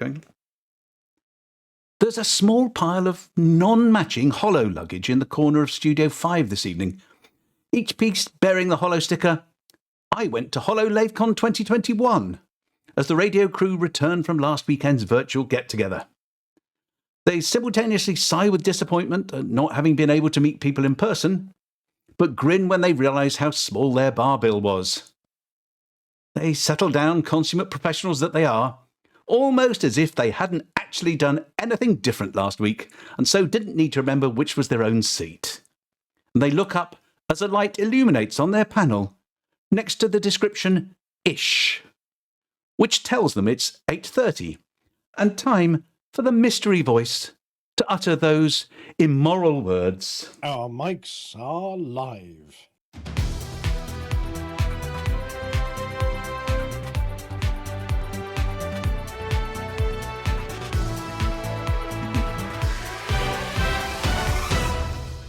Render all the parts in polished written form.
Okay. There's a small pile of non-matching hollow luggage in the corner of Studio 5 this evening. Each piece bearing the hollow sticker, "I went to Hollow LaveCon 2021," as the radio crew return from last weekend's virtual get-together. They simultaneously sigh with disappointment at not having been able to meet people in person, but grin when they realise how small their bar bill was. They settle down, consummate professionals that they are, almost as if they hadn't actually done anything different last week, and so didn't need to remember which was their own seat. And they look up as a light illuminates on their panel, next to the description "ish," which tells them it's 8:30, and time for the mystery voice to utter those immoral words. Our mics are live.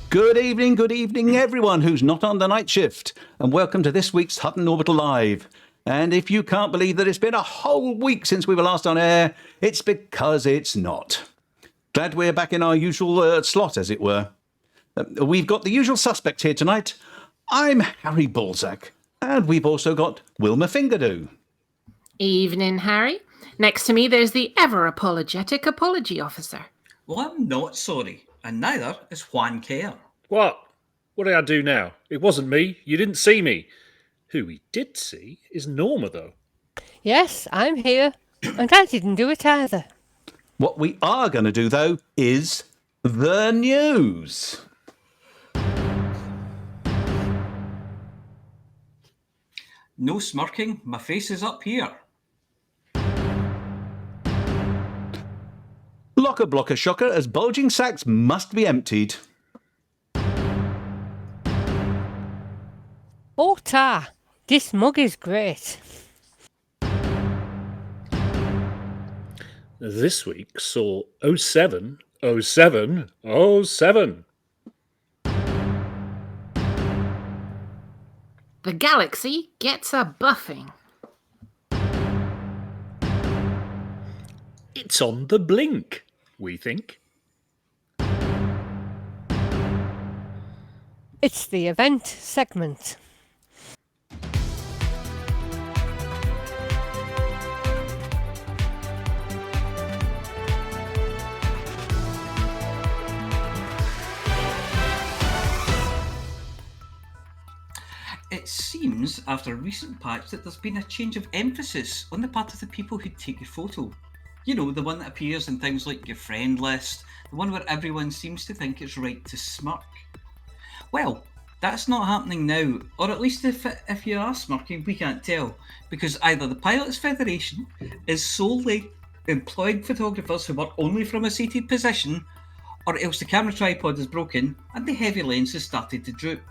Good evening, everyone who's not on the night shift, and welcome to this week's Hutton Orbital Live. And if you can't believe that it's been a whole week since we were last on air, it's because it's not. Glad we're back in our usual slot, as it were. We've got the usual suspect here tonight. I'm Harry Balzac, and we've also got Wilma Fingerdo. Evening, Harry. Next to me, there's the ever-apologetic apology officer. Well, I'm not sorry, and neither is Juan Kerr. What? What did I do now? It wasn't me. You didn't see me. Who we did see is Norma, though. Yes, I'm here, and I didn't do it either. What we are going to do, though, is the news. No smirking, my face is up here. Locker blocker shocker as bulging sacks must be emptied. Oh, Ta, this mug is great. This week saw 070707. The galaxy gets a buffing. It's on the blink, we think. It's the event segment. It seems, after a recent patch, that there's been a change of emphasis on the part of the people who take your photo. You know, the one that appears in things like your friend list, the one where everyone seems to think it's right to smirk. Well, that's not happening now, or at least if you are smirking, we can't tell, because either the Pilots Federation is solely employing photographers who work only from a seated position, or else the camera tripod is broken and the heavy lens has started to droop.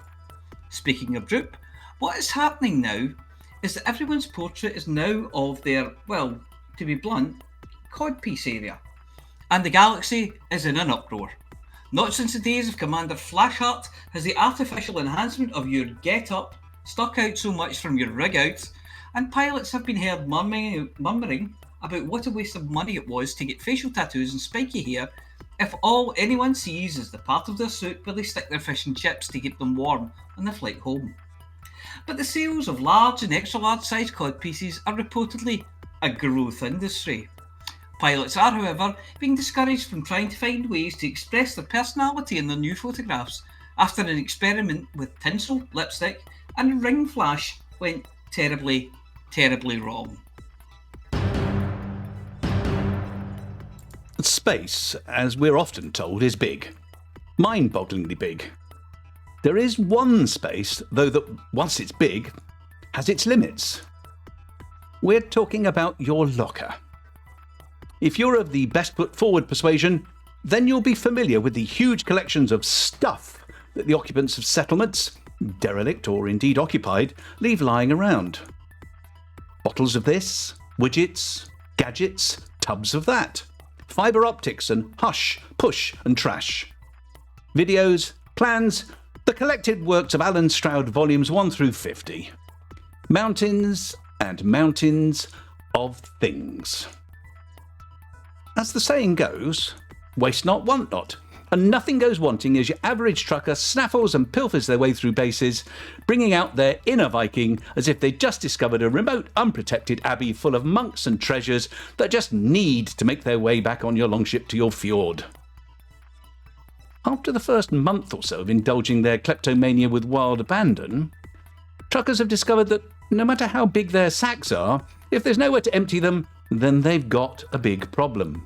Speaking of droop, what is happening now is that everyone's portrait is now of their, well, to be blunt, codpiece area. And the galaxy is in an uproar. Not since the days of Commander Flashheart has the artificial enhancement of your get-up stuck out so much from your rig-out, and pilots have been heard murmuring about what a waste of money it was to get facial tattoos and spiky hair if all anyone sees is the part of their suit where they stick their fish and chips to keep them warm on the flight home. But the sales of large and extra large size codpieces are reportedly a growth industry. Pilots are, however, being discouraged from trying to find ways to express their personality in their new photographs after an experiment with tinsel, lipstick and ring flash went terribly, terribly wrong. Space, as we're often told, is big. Mind-bogglingly big. There is one space, though, that, once it's big, has its limits. We're talking about your locker. If you're of the best foot forward persuasion, then you'll be familiar with the huge collections of stuff that the occupants of settlements, derelict or indeed occupied, leave lying around. Bottles of this, widgets, gadgets, tubs of that. Fibre optics and hush, push and trash. Videos, plans, the collected works of Alan Stroud volumes 1 through 50. Mountains and mountains of things. As the saying goes, waste not, want not. And nothing goes wanting as your average trucker snaffles and pilfers their way through bases, bringing out their inner Viking as if they'd just discovered a remote, unprotected abbey full of monks and treasures that just need to make their way back on your longship to your fjord. After the first month or so of indulging their kleptomania with wild abandon, truckers have discovered that no matter how big their sacks are, if there's nowhere to empty them, then they've got a big problem.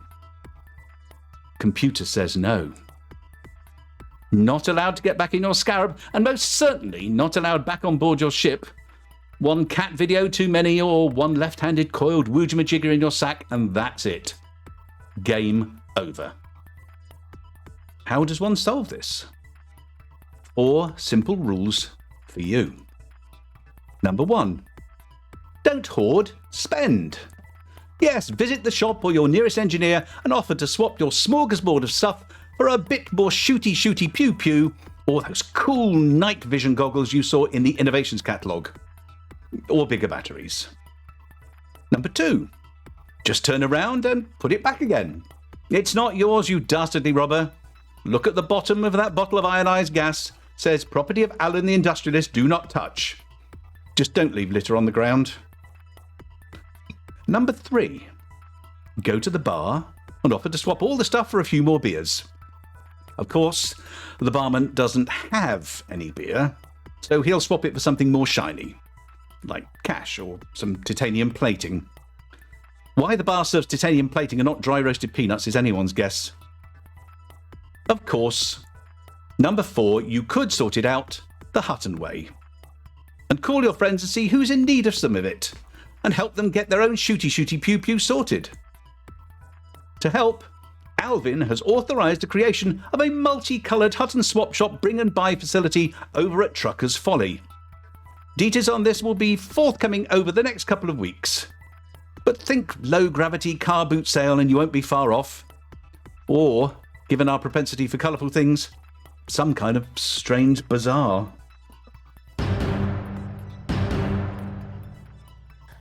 Computer says no. Not allowed to get back in your scarab, and most certainly not allowed back on board your ship. One cat video too many, or one left-handed coiled woojamajigger in your sack, and that's it. Game over. How does one solve this? 4 simple rules for you. Number 1. Don't hoard, spend. Yes, visit the shop or your nearest engineer and offer to swap your smorgasbord of stuff for a bit more shooty pew-pew or those cool night vision goggles you saw in the innovations catalogue. Or bigger batteries. Number 2. Just turn around and put it back again. It's not yours, you dastardly robber. Look at the bottom of that bottle of ionised gas. Says property of Alan the Industrialist, do not touch. Just don't leave litter on the ground. Number 3. Go to the bar and offer to swap all the stuff for a few more beers. Of course, the barman doesn't have any beer, so he'll swap it for something more shiny, like cash or some titanium plating. Why the bar serves titanium plating and not dry roasted peanuts is anyone's guess. Of course, number 4, you could sort it out the Hutton way. And call your friends and see who's in need of some of it, and help them get their own shooty pew-pew sorted. To help, Alvin has authorised the creation of a multicoloured Hutton swap shop bring and buy facility over at Trucker's Folly. Details on this will be forthcoming over the next couple of weeks. But think low-gravity car boot sale and you won't be far off. Or, given our propensity for colourful things, some kind of strange bazaar.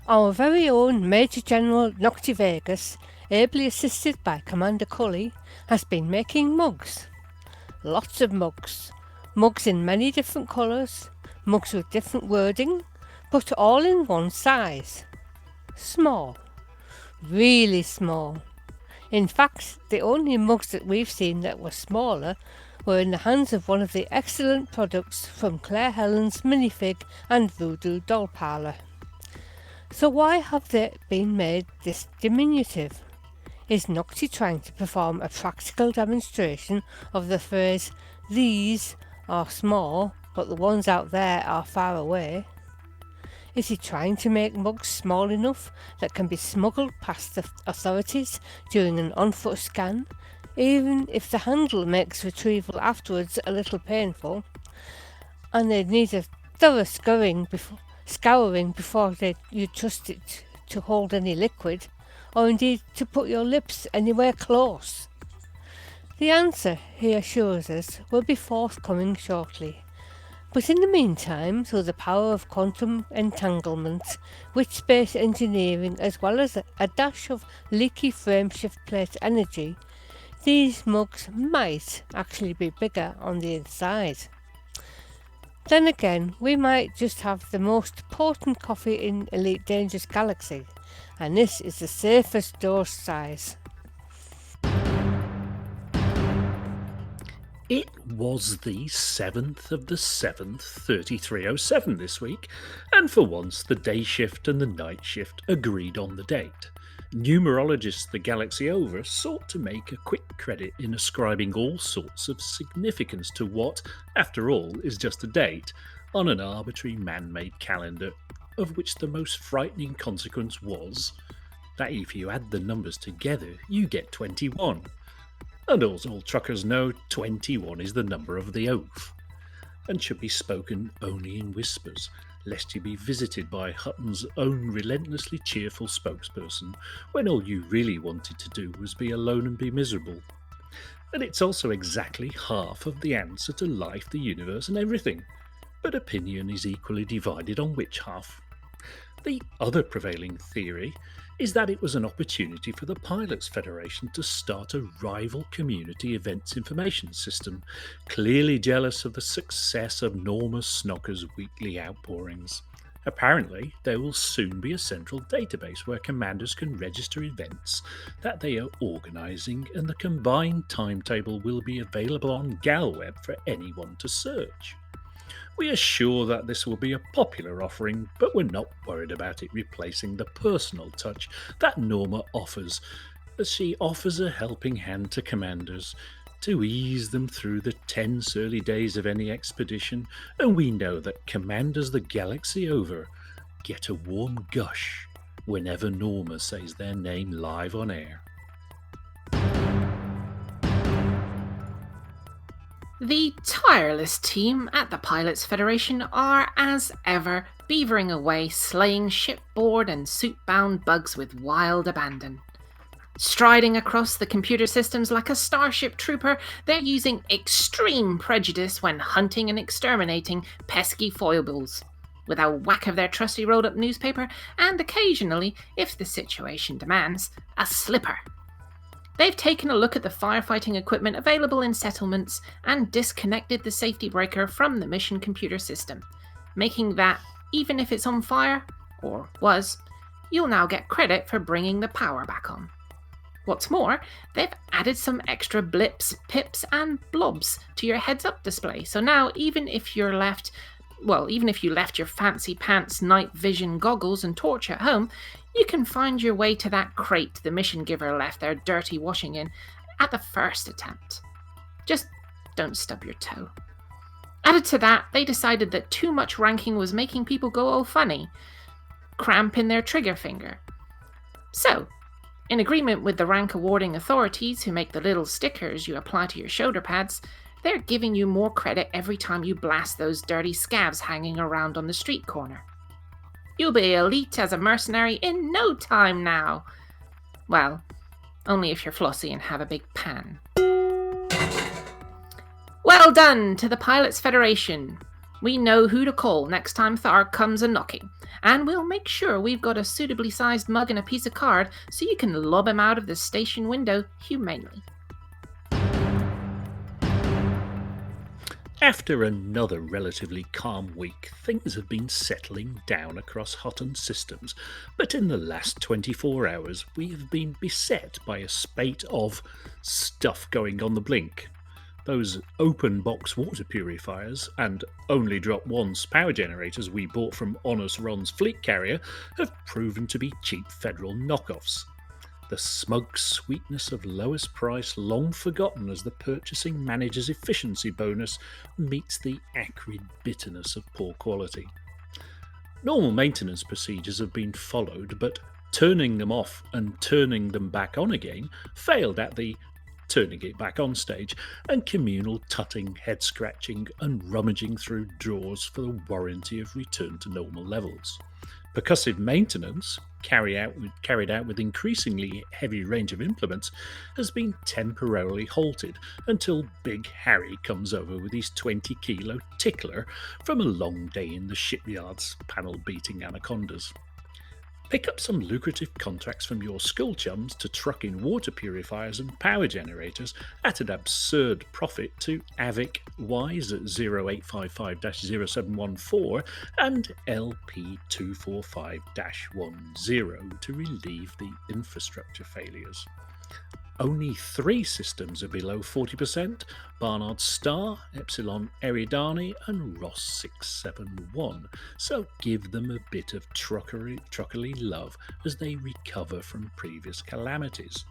Our very own Major General Nocti Vegas, ably assisted by Commander Cully, has been making mugs. Lots of mugs. Mugs in many different colours, mugs with different wording, but all in one size. Small. Really small. In fact, the only mugs that we've seen that were smaller were in the hands of one of the excellent products from Claire Helen's Minifig and Voodoo Doll Parlour. So why have they been made this diminutive? Is Nocti trying to perform a practical demonstration of the phrase, these are small, but the ones out there are far away? Is he trying to make mugs small enough that can be smuggled past the authorities during an on-foot scan, even if the handle makes retrieval afterwards a little painful, and they'd need a thorough scouring before you trust it to hold any liquid, or indeed to put your lips anywhere close? The answer, he assures us, will be forthcoming shortly. But in the meantime, through the power of quantum entanglement, with space engineering as well as a dash of leaky frameshift plate energy, these mugs might actually be bigger on the inside. Then again, we might just have the most potent coffee in Elite Dangerous Galaxy, and this is the safest dose size. It was the 7th of the 7th, 3307 this week, and for once the day shift and the night shift agreed on the date. Numerologists the galaxy over sought to make a quick credit in ascribing all sorts of significance to what, after all, is just a date on an arbitrary man-made calendar, of which the most frightening consequence was that if you add the numbers together, you get 21. And as all truckers know, 21 is the number of the oath, and should be spoken only in whispers, lest you be visited by Hutton's own relentlessly cheerful spokesperson, when all you really wanted to do was be alone and be miserable. And it's also exactly half of the answer to life, the universe, and everything, but opinion is equally divided on which half. The other prevailing theory is that it was an opportunity for the Pilots Federation to start a rival community events information system, clearly jealous of the success of Norma Snocker's weekly outpourings. Apparently, there will soon be a central database where commanders can register events that they are organising, and the combined timetable will be available on Galweb for anyone to search. We are sure that this will be a popular offering, but we're not worried about it replacing the personal touch that Norma offers, as she offers a helping hand to commanders to ease them through the tense early days of any expedition, and we know that commanders the galaxy over get a warm gush whenever Norma says their name live on air. The tireless team at the Pilots Federation are, as ever, beavering away, slaying shipboard and suit-bound bugs with wild abandon. Striding across the computer systems like a starship trooper, they're using extreme prejudice when hunting and exterminating pesky foibles, with a whack of their trusty rolled-up newspaper and occasionally, if the situation demands, a slipper. They've taken a look at the firefighting equipment available in settlements and disconnected the safety breaker from the mission computer system, making that, even if it's on fire, or was, you'll now get credit for bringing the power back on. What's more, they've added some extra blips, pips, and blobs to your heads-up display, so now even if you left your fancy pants night vision goggles and torch at home, you can find your way to that crate the mission giver left their dirty washing in at the first attempt. Just don't stub your toe. Added to that, they decided that too much ranking was making people go all funny, cramping their trigger finger. So, in agreement with the rank awarding authorities who make the little stickers you apply to your shoulder pads, they're giving you more credit every time you blast those dirty scabs hanging around on the street corner. You'll be elite as a mercenary in no time now. Well, only if you're Flossy and have a big pan. Well done to the Pilots Federation. We know who to call next time Tharg comes a-knocking, and we'll make sure we've got a suitably sized mug and a piece of card so you can lob him out of the station window humanely. After another relatively calm week, things have been settling down across Hutton systems, but in the last 24 hours we have been beset by a spate of stuff going on the blink. Those open box water purifiers and only drop once power generators we bought from Honest Ron's fleet carrier have proven to be cheap federal knockoffs. The smug sweetness of lowest price, long forgotten as the purchasing manager's efficiency bonus, meets the acrid bitterness of poor quality. Normal maintenance procedures have been followed, but turning them off and turning them back on again failed at the turning it back on stage, and communal tutting, head scratching and rummaging through drawers for the warranty of return to normal levels. Percussive maintenance, carried out with increasingly heavy range of implements, has been temporarily halted until Big Harry comes over with his 20-kilo tickler from a long day in the shipyards panel-beating anacondas. Pick up some lucrative contracts from your school chums to truck in water purifiers and power generators at an absurd profit to Avic Wise at 0855-0714 and LP245-10 to relieve the infrastructure failures. Only 3 systems are below 40%, Barnard Star, Epsilon Eridani and Ross 671, so give them a bit of truckerly love as they recover from previous calamities.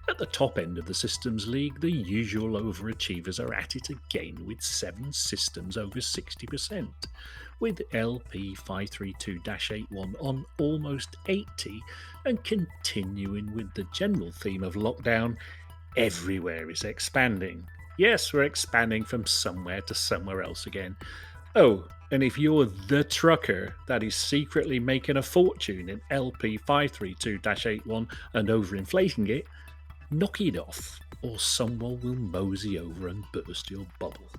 At the top end of the systems league, the usual overachievers are at it again with 7 systems over 60%, with LP532-81 on almost 80 and continuing with the general theme of lockdown, everywhere is expanding. Yes, we're expanding from somewhere to somewhere else again. Oh, and if you're the trucker that is secretly making a fortune in LP532-81 and overinflating it, knock it off, or someone will mosey over and burst your bubble.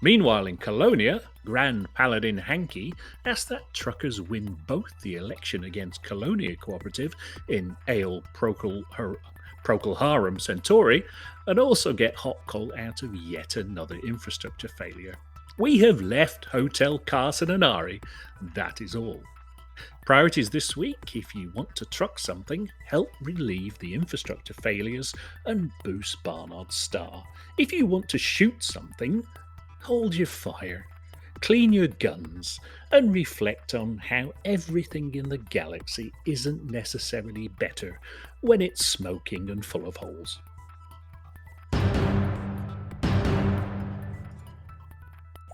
Meanwhile, in Colonia, Grand Paladin Hankey asked that truckers win both the election against Colonia Cooperative in Ale Procol Harum Centauri and also get hot coal out of yet another infrastructure failure. We have left Hotel Carson and Ari. That is all. Priorities this week: if you want to truck something, help relieve the infrastructure failures and boost Barnard's star. If you want to shoot something, hold your fire, clean your guns, and reflect on how everything in the galaxy isn't necessarily better when it's smoking and full of holes.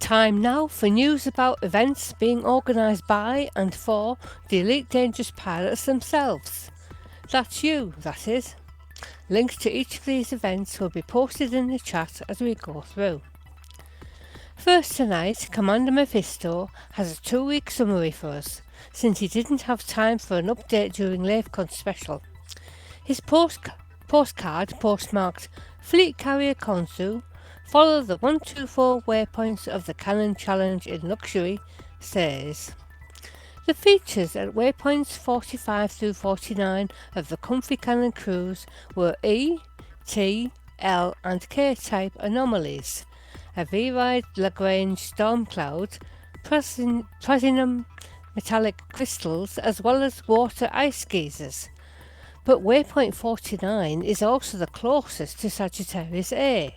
Time now for news about events being organised by and for the Elite Dangerous Pilots themselves. That's you, that is. Links to each of these events will be posted in the chat as we go through. First tonight, Commander Mephisto has a 2-week summary for us, since he didn't have time for an update during LaveCon special. His postcard, postmarked Fleet Carrier Konsu, follow the 124 waypoints of the Cannon Challenge in Luxury, says, the features at waypoints 45 through 49 of the Comfy Cannon cruise were E, T, L and K type anomalies, a V-Ride Lagrange storm cloud, prasinum metallic crystals as well as water ice geysers. But waypoint 49 is also the closest to Sagittarius A,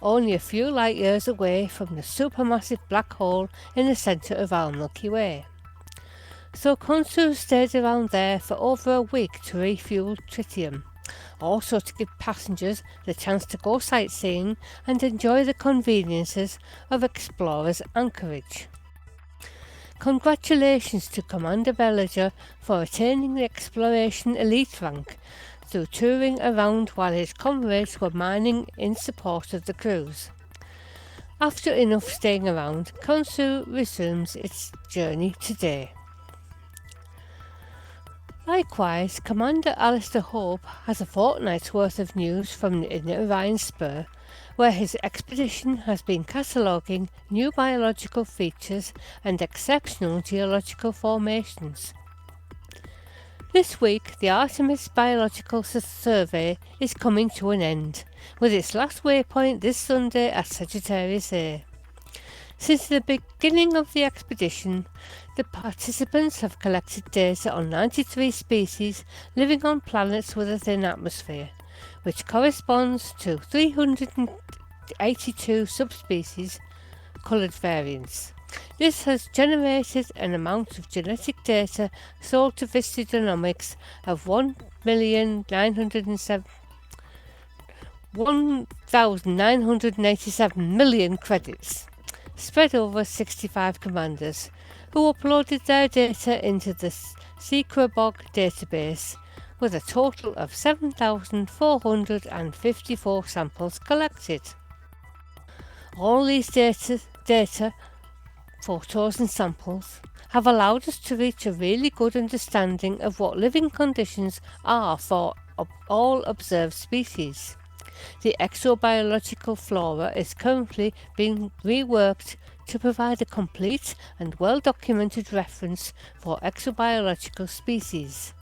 only a few light years away from the supermassive black hole in the centre of our Milky Way. So Konsu stayed around there for over a week to refuel tritium, also to give passengers the chance to go sightseeing and enjoy the conveniences of Explorer's anchorage. Congratulations to Commander Belliger for attaining the Exploration Elite rank through touring around while his comrades were mining in support of the cruise. After enough staying around, Konsu resumes its journey today. Likewise, Commander Alistair Hope has a fortnight's worth of news from the Inner Orion Spur, where his expedition has been cataloguing new biological features and exceptional geological formations. This week, the Artemis Biological Survey is coming to an end, with its last waypoint this Sunday at Sagittarius A. Since the beginning of the expedition, the participants have collected data on 93 species living on planets with a thin atmosphere, which corresponds to 382 subspecies coloured variants. This has generated an amount of genetic data sold to Vista Genomics of 1,987 million credits, spread over 65 commanders, who uploaded their data into the Secrebog database, with a total of 7,454 samples collected. All these data, photos and samples have allowed us to reach a really good understanding of what living conditions are for all observed species. The exobiological flora is currently being reworked to provide a complete and well-documented reference for exobiological species.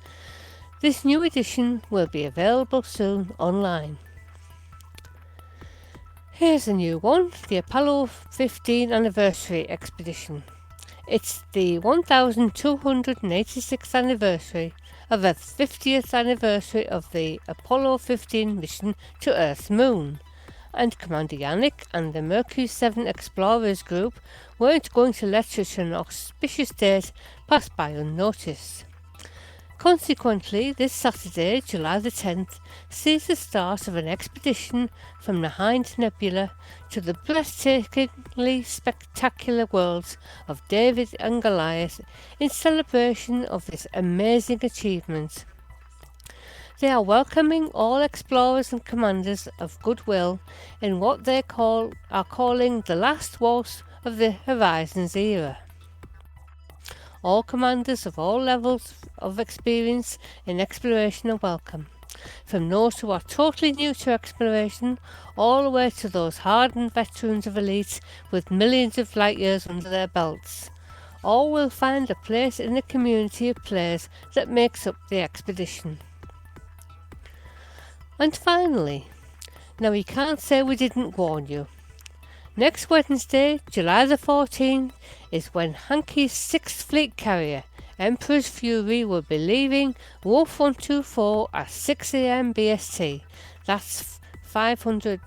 This new edition will be available soon online. Here's a new one, the Apollo 15 Anniversary Expedition. It's the 1286th anniversary of the 50th anniversary of the Apollo 15 mission to Earth's moon, and Commander Yannick and the Mercury 7 Explorers group weren't going to let such an auspicious date pass by unnoticed. Consequently, this Saturday, July the 10th, sees the start of an expedition from the Hind Nebula to the breathtakingly spectacular worlds of David and Goliath in celebration of this amazing achievement. They are welcoming all explorers and commanders of goodwill in what they are calling the last waltz of the Horizons era. All commanders of all levels of experience in exploration are welcome. From those who are totally new to exploration, all the way to those hardened veterans of Elite with millions of light years under their belts. All will find a place in the community of players that makes up the expedition. And finally, now we can't say we didn't warn you. Next Wednesday, July the 14th, is when Hankey's 6th Fleet Carrier, Emperor's Fury, will be leaving Wolf 124 at 6 a.m. BST. That's 500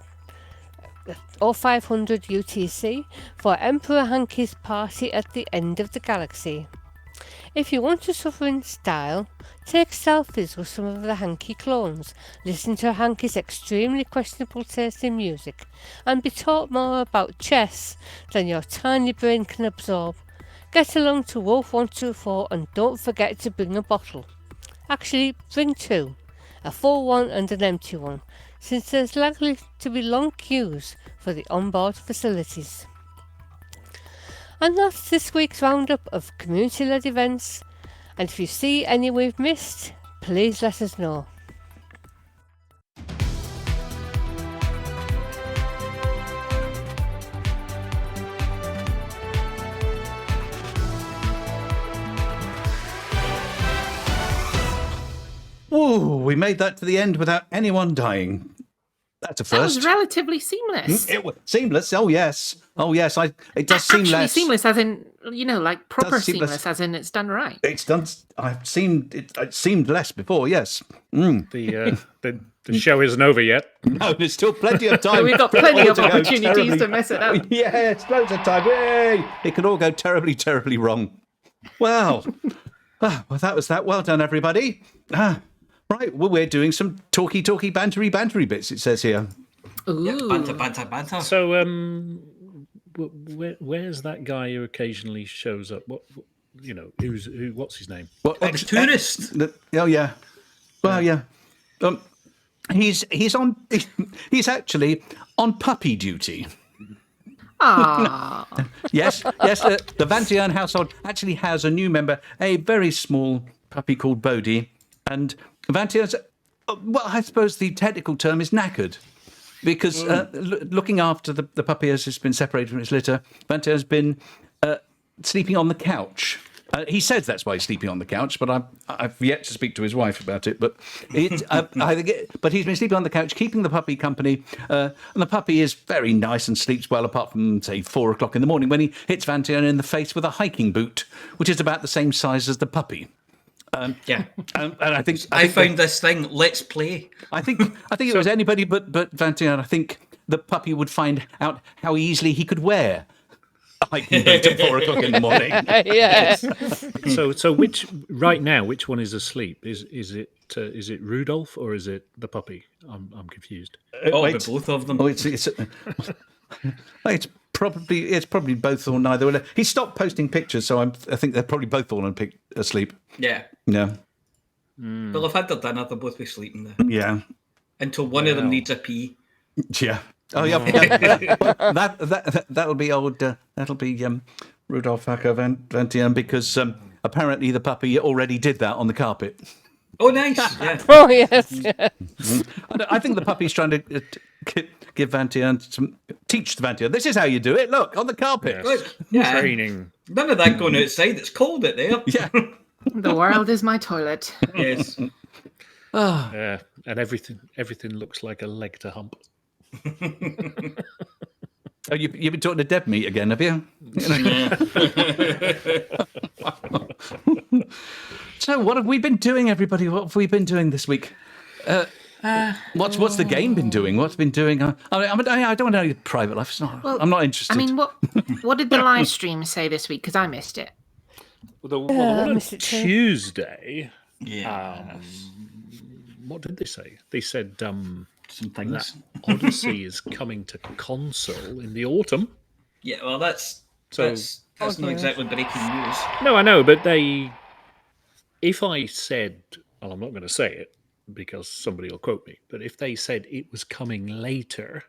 UTC for Emperor Hankey's party at the end of the galaxy. If you want to suffer in style, take selfies with some of the Hankey clones, listen to Hankey's extremely questionable taste in music, and be taught more about chess than your tiny brain can absorb. Get along to Wolf 124 and don't forget to bring a bottle. Actually, bring two, a full one and an empty one, since there's likely to be long queues for the onboard facilities. And that's this week's roundup of community-led events, and if you see any we've missed, please let us know. Whoa, we made that to the end without anyone dying. That's a That first. was relatively seamless. It was seamless. Oh yes. It does seem Actually less seamless as in, like proper Does seem seamless less- as in it's done right. It's done. It seemed less before. Yes. The show isn't over yet. No, there's still plenty of time. We've got plenty of to go opportunities terribly- to mess it up. Yes, loads of time. Yay! It could all go terribly, terribly wrong. Well, well, that was that. Well done, everybody. Right. Well, we're doing some talky, bantery bits. It says here. Ooh. Yeah, banter. So, where's that guy who occasionally shows up? What's his name? Well, The tourist. Oh yeah. Well, yeah. He's actually on puppy duty. Ah. Yes. The Vingtetun household actually has a new member, a very small puppy called Bodhi, and Vingtetun's. Well, I suppose the technical term is knackered, because looking after the puppy as it's been separated from its litter, Banter has been sleeping on the couch. He says that's why he's sleeping on the couch, but I've yet to speak to his wife about it. But but he's been sleeping on the couch, keeping the puppy company, and the puppy is very nice and sleeps well, apart from, say, 4 o'clock in the morning when he hits Vantian in the face with a hiking boot, which is about the same size as the puppy. Yeah. And I think I found this thing. Let's play. I think it was anybody but Vantian. I think the puppy would find out how easily he could wear a hiking boot at 4 o'clock in the morning. Yes. So which one is asleep? Is it Rudolph or is it the puppy? I'm confused. Wait. Both of them. Oh, it's probably both or neither. He stopped posting pictures, so I think they're probably both fallen asleep. Yeah. Yeah. Well, they've had their dinner. They'll both be sleeping there Yeah. until one of them needs a pee. Yeah. Oh yeah. That'll be old. That'll be Rudolph Hacker Vantian, because apparently the puppy already did that on the carpet. Oh, nice. Yeah. Oh, yes. I think the puppy's trying to give Vantian teach Vantian. This is how you do it. Look, on the carpet. Yes. Yeah. Training. None of that going outside. It's cold out there. Yeah. The world is my toilet. Yes. Yeah, and everything looks like a leg to hump. Oh, you've been talking to Deb Meat again, have you? So, what have we been doing, everybody? What have we been doing this week? What's the game been doing? What's been doing? I don't want to know your private life. I'm not interested. I mean, what did the live stream say this week? Because I missed it. The one on missed it too. Tuesday. Yeah. What did they say? They said Some things. that Odyssey is coming to console in the autumn. Yeah. Well, that's So- not exactly breaking news. No, I know, but if I said, well, I'm not going to say it because somebody will quote me, but if they said it was coming later,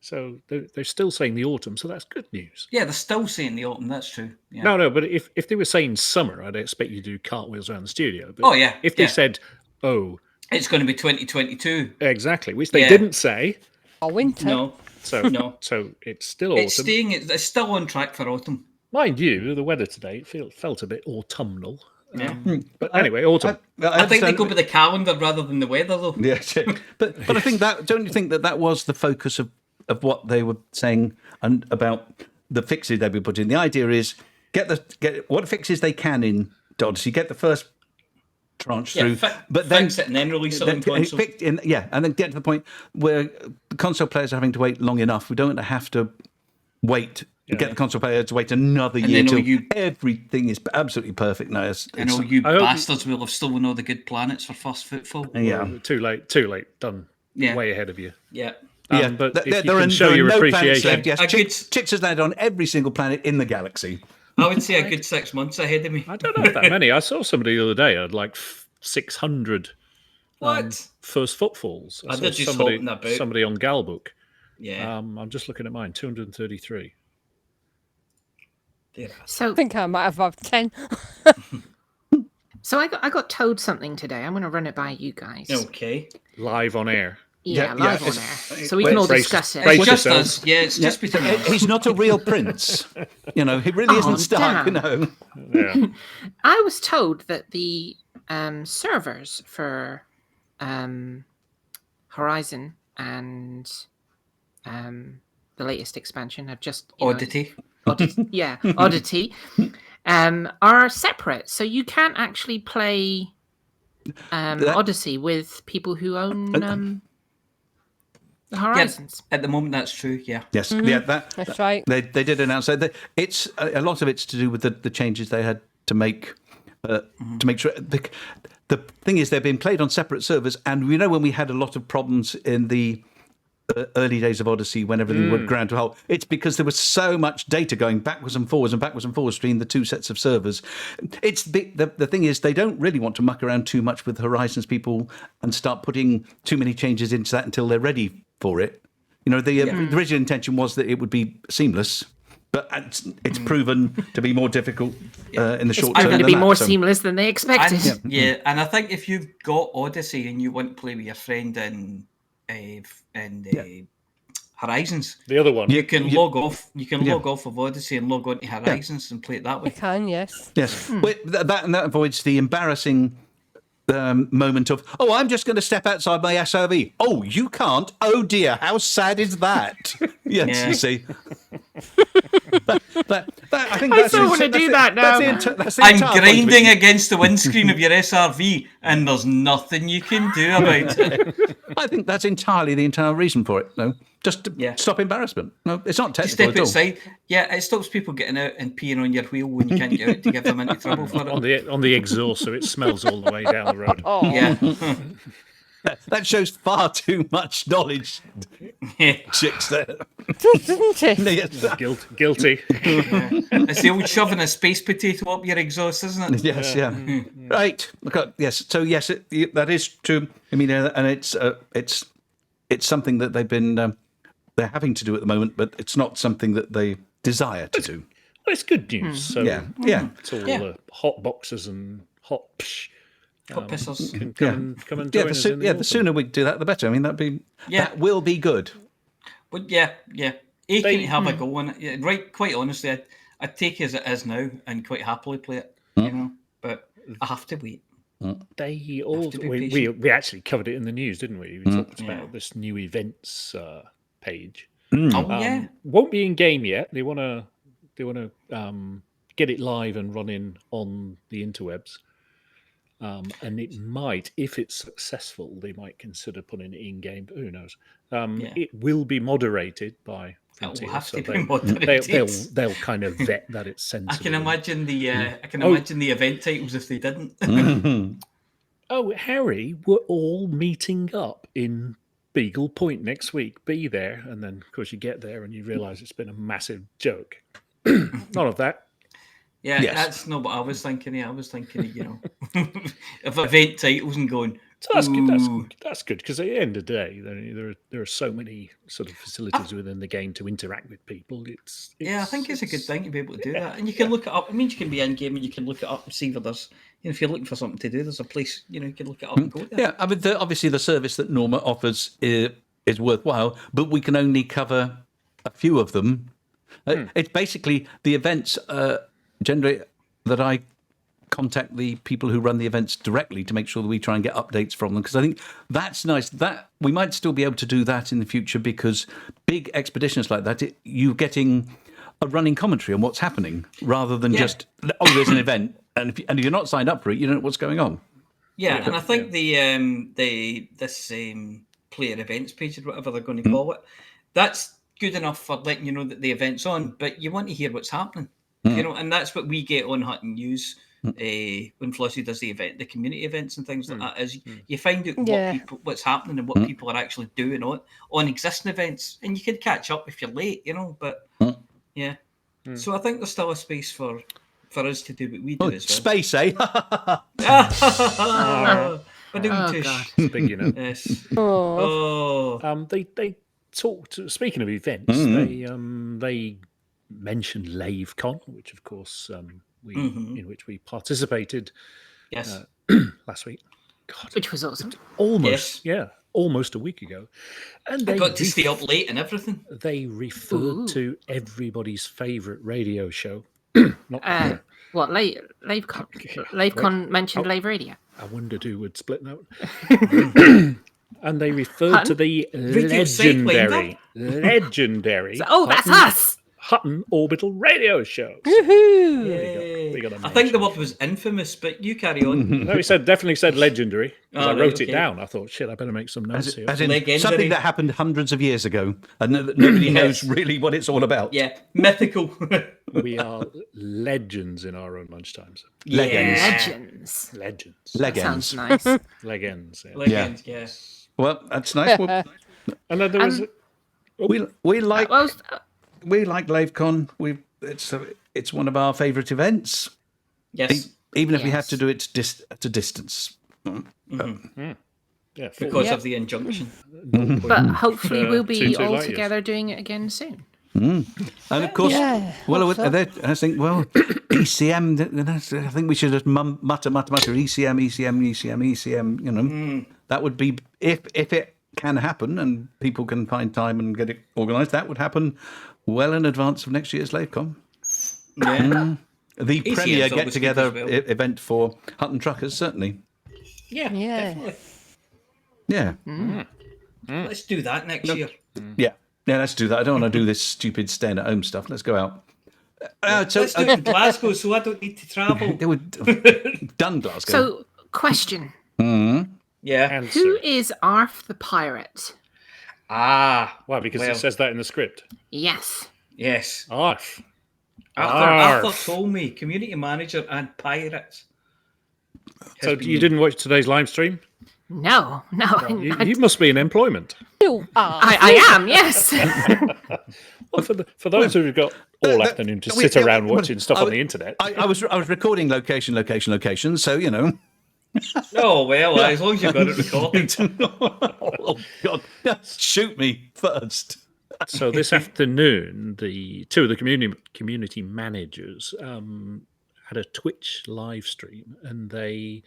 so they're still saying the autumn, so that's good news. Yeah, they're still saying the autumn. That's true. Yeah. No, but if they were saying summer, I'd expect you to do cartwheels around the studio. But Oh, yeah, if they yeah. said, It's going to be 2022. Exactly, which they didn't say. Or winter. No, So no. so it's still autumn. It's still on track for autumn. Mind you, the weather today felt a bit autumnal. Yeah. But anyway, autumn. I think they go by the calendar rather than the weather, though. Yeah, but I think that, don't you think that was the focus of what they were saying and about the fixes they were putting? The idea is get what fixes they can in Odyssey, get the first tranche through, but then fix it and then release it on console. and then get to the point where the console players are having to wait long enough. We don't have to wait. Get the console player to wait another year till everything is absolutely perfect now. I know you bastards will have stolen all the good planets for First Footfall. Yeah, too late. Done. Way ahead of you. Yeah. But if you can show your appreciation, yes, Chicks has landed on every single planet in the galaxy. I would say a good 6 months ahead of me. I don't know that many. I saw somebody the other day had like 600 first footfalls. I did just holding that boat. Somebody on Galbook. Yeah. I'm just looking at mine, 233. So I think I might have about 10. So I got told something today. I'm going to run it by you guys. Okay. Live on air. Yeah, live on air. So we can all discuss it. It's just us. Yeah, it's just between us. He's not a real prince. He really isn't stuck. Yeah. I was told that the servers for Horizon and the latest expansion have just Oddity. Oddity are separate, so you can't actually play Odyssey with people who own the Horizons. At the moment, that's true. Yeah. Yes. Mm-hmm. Yeah. That's right. They did announce that. It's a lot of it's to do with the changes they had to make to make sure. The thing is, they've been played on separate servers, and we know when we had a lot of problems in the early days of Odyssey when everything would ground to a halt, it's because there was so much data going backwards and forwards between the two sets of servers. It's the thing is, they don't really want to muck around too much with Horizons people and start putting too many changes into that until they're ready for it. The original intention was that it would be seamless, but it's proven to be more difficult in the short term. It's going to be more seamless than they expected. And I think if you've got Odyssey and you want to play with your friend in Horizons, the other one, you can log off. You can log off of Odyssey and log on to Horizons and play it that way. You can, yes. Well, that avoids the embarrassing moment of, I'm just going to step outside my SRV. Oh, you can't. Oh dear, how sad is that? Yes, you see. I think I don't want to do that now. I'm grinding against the windscreen of your SRV, and there's nothing you can do about it. I think that's entirely the entire reason for it. No, just to stop embarrassment. No, it's not technical step at all. Outside. Yeah, it stops people getting out and peeing on your wheel when you can't get out to give them into trouble for it. On the exhaust, so it smells all the way down the road. Yeah. That shows far too much knowledge, Chicks there. Doesn't it? Yes. Guilty. It's the old shoving a space potato up your exhaust, isn't it? Yes, yeah. Right. Look, yes. So yes, that is true. I mean, and it's something that they've been they're having to do at the moment, but it's not something that they desire to do. Well, it's good news. So yeah. It's all hot boxes and hot pissers. Come and join us. The sooner we do that, the better. I mean, that will be good. But yeah. You can have a go on it. Right, quite honestly, I'd take it as it is now and quite happily play it. But I have to wait. We actually covered it in the news, didn't we? We talked about this new events page. Won't be in game yet. They want to get it live and running on the interwebs. And it might, if it's successful, they might consider putting it in game. But who knows? It will be moderated by Vingtetun, will have to be moderated. They'll kind of vet that it's sensible. I can imagine the event titles if they didn't. Oh, Harry, we're all meeting up in Beagle Point next week. Be there, and then of course you get there and you realise it's been a massive joke. None of that. Yeah, that's not what I was thinking. I was thinking, of event titles and going, So that's good. Ooh. That's good because at the end of the day, there are so many sort of facilities within the game to interact with people. Yeah, I think it's a good thing to be able to do that, and you can look it up. It means you can be in game and you can look it up and see where there's. If you're looking for something to do, there's a place you can look it up and go there. Yeah, I mean, obviously the service that Norma offers is worthwhile, but we can only cover a few of them. It's basically the events generally that I contact the people who run the events directly to make sure that we try and get updates from them, because I think that's nice. That we might still be able to do that in the future, because big expeditions like that, you're getting a running commentary on what's happening rather than just there's an event, and if you're not signed up for it, you don't know what's going on. Yeah, and I think this player events page or whatever they're going to call it, that's good enough for letting you know that the event's on, but you want to hear what's happening, and that's what we get on Hutton News. When Flossy does the community events and things like that, is you find out what's happening and what people are actually doing on existing events, and you can catch up if you're late, But so I think there's still a space for us to do what we do as well. Space, eh? God. It's big, Yes. They talked. Speaking of events, they mentioned LaveCon, which of course in which we participated. Yes. Last week. God, Which was awesome. Almost a week ago, and I got to stay up late and everything. They referred to everybody's favourite radio show. What, LaveCon? LaveCon mentioned Lave Radio. I wondered who would split that one. And they referred to the legendary. That's us! Hutton Orbital Radio Show. Woohoo! I think the word was infamous, but you carry on. No, he definitely said legendary. I wrote it okay. down. I thought, shit, I better make some notes here. As in Legendary. something that happened hundreds of years ago, and nobody knows really what it's all about. Yeah, mythical. We are legends in our own lunchtimes. Legends. Sounds nice. Legends. Yeah. Legends, yeah. Well, that's nice. Well, And then there was... we like LaveCon. It's one of our favourite events. Yes. Even if we have to do it at a distance. Yeah, Because of the injunction. But hopefully we'll be 2 all light years. together doing it again soon. And of course, Yeah, well, so. I think, ECM, I think we should just mutter, ECM, That would be, if it can happen and people can find time and get it organised, that would happen well in advance of next year's LaveCon. Yeah. The ECM's premier always get-together good as well. event for Hutton Truckers, certainly. Yeah. Definitely. Yeah. Let's do that next year. Yeah, let's do that. I don't want to do this stupid staying at home stuff. Let's go out. Let's do it in Glasgow so I don't need to travel. They were done, Glasgow. So, question. Yeah. Who is Arf the Pirate? Why? Because it says that in the script. Yes. Yes. Arf. Arthur told me, community manager and pirates. So you didn't watch today's live stream? No. You must be in employment. You are. I am, yes. Well, for those who've got all afternoon to sit around watching stuff on the internet. I was recording location, so, Oh, well, as long as you've got it recorded. Oh, God. Shoot me first. So this afternoon, the two of the community managers had a Twitch live stream, and they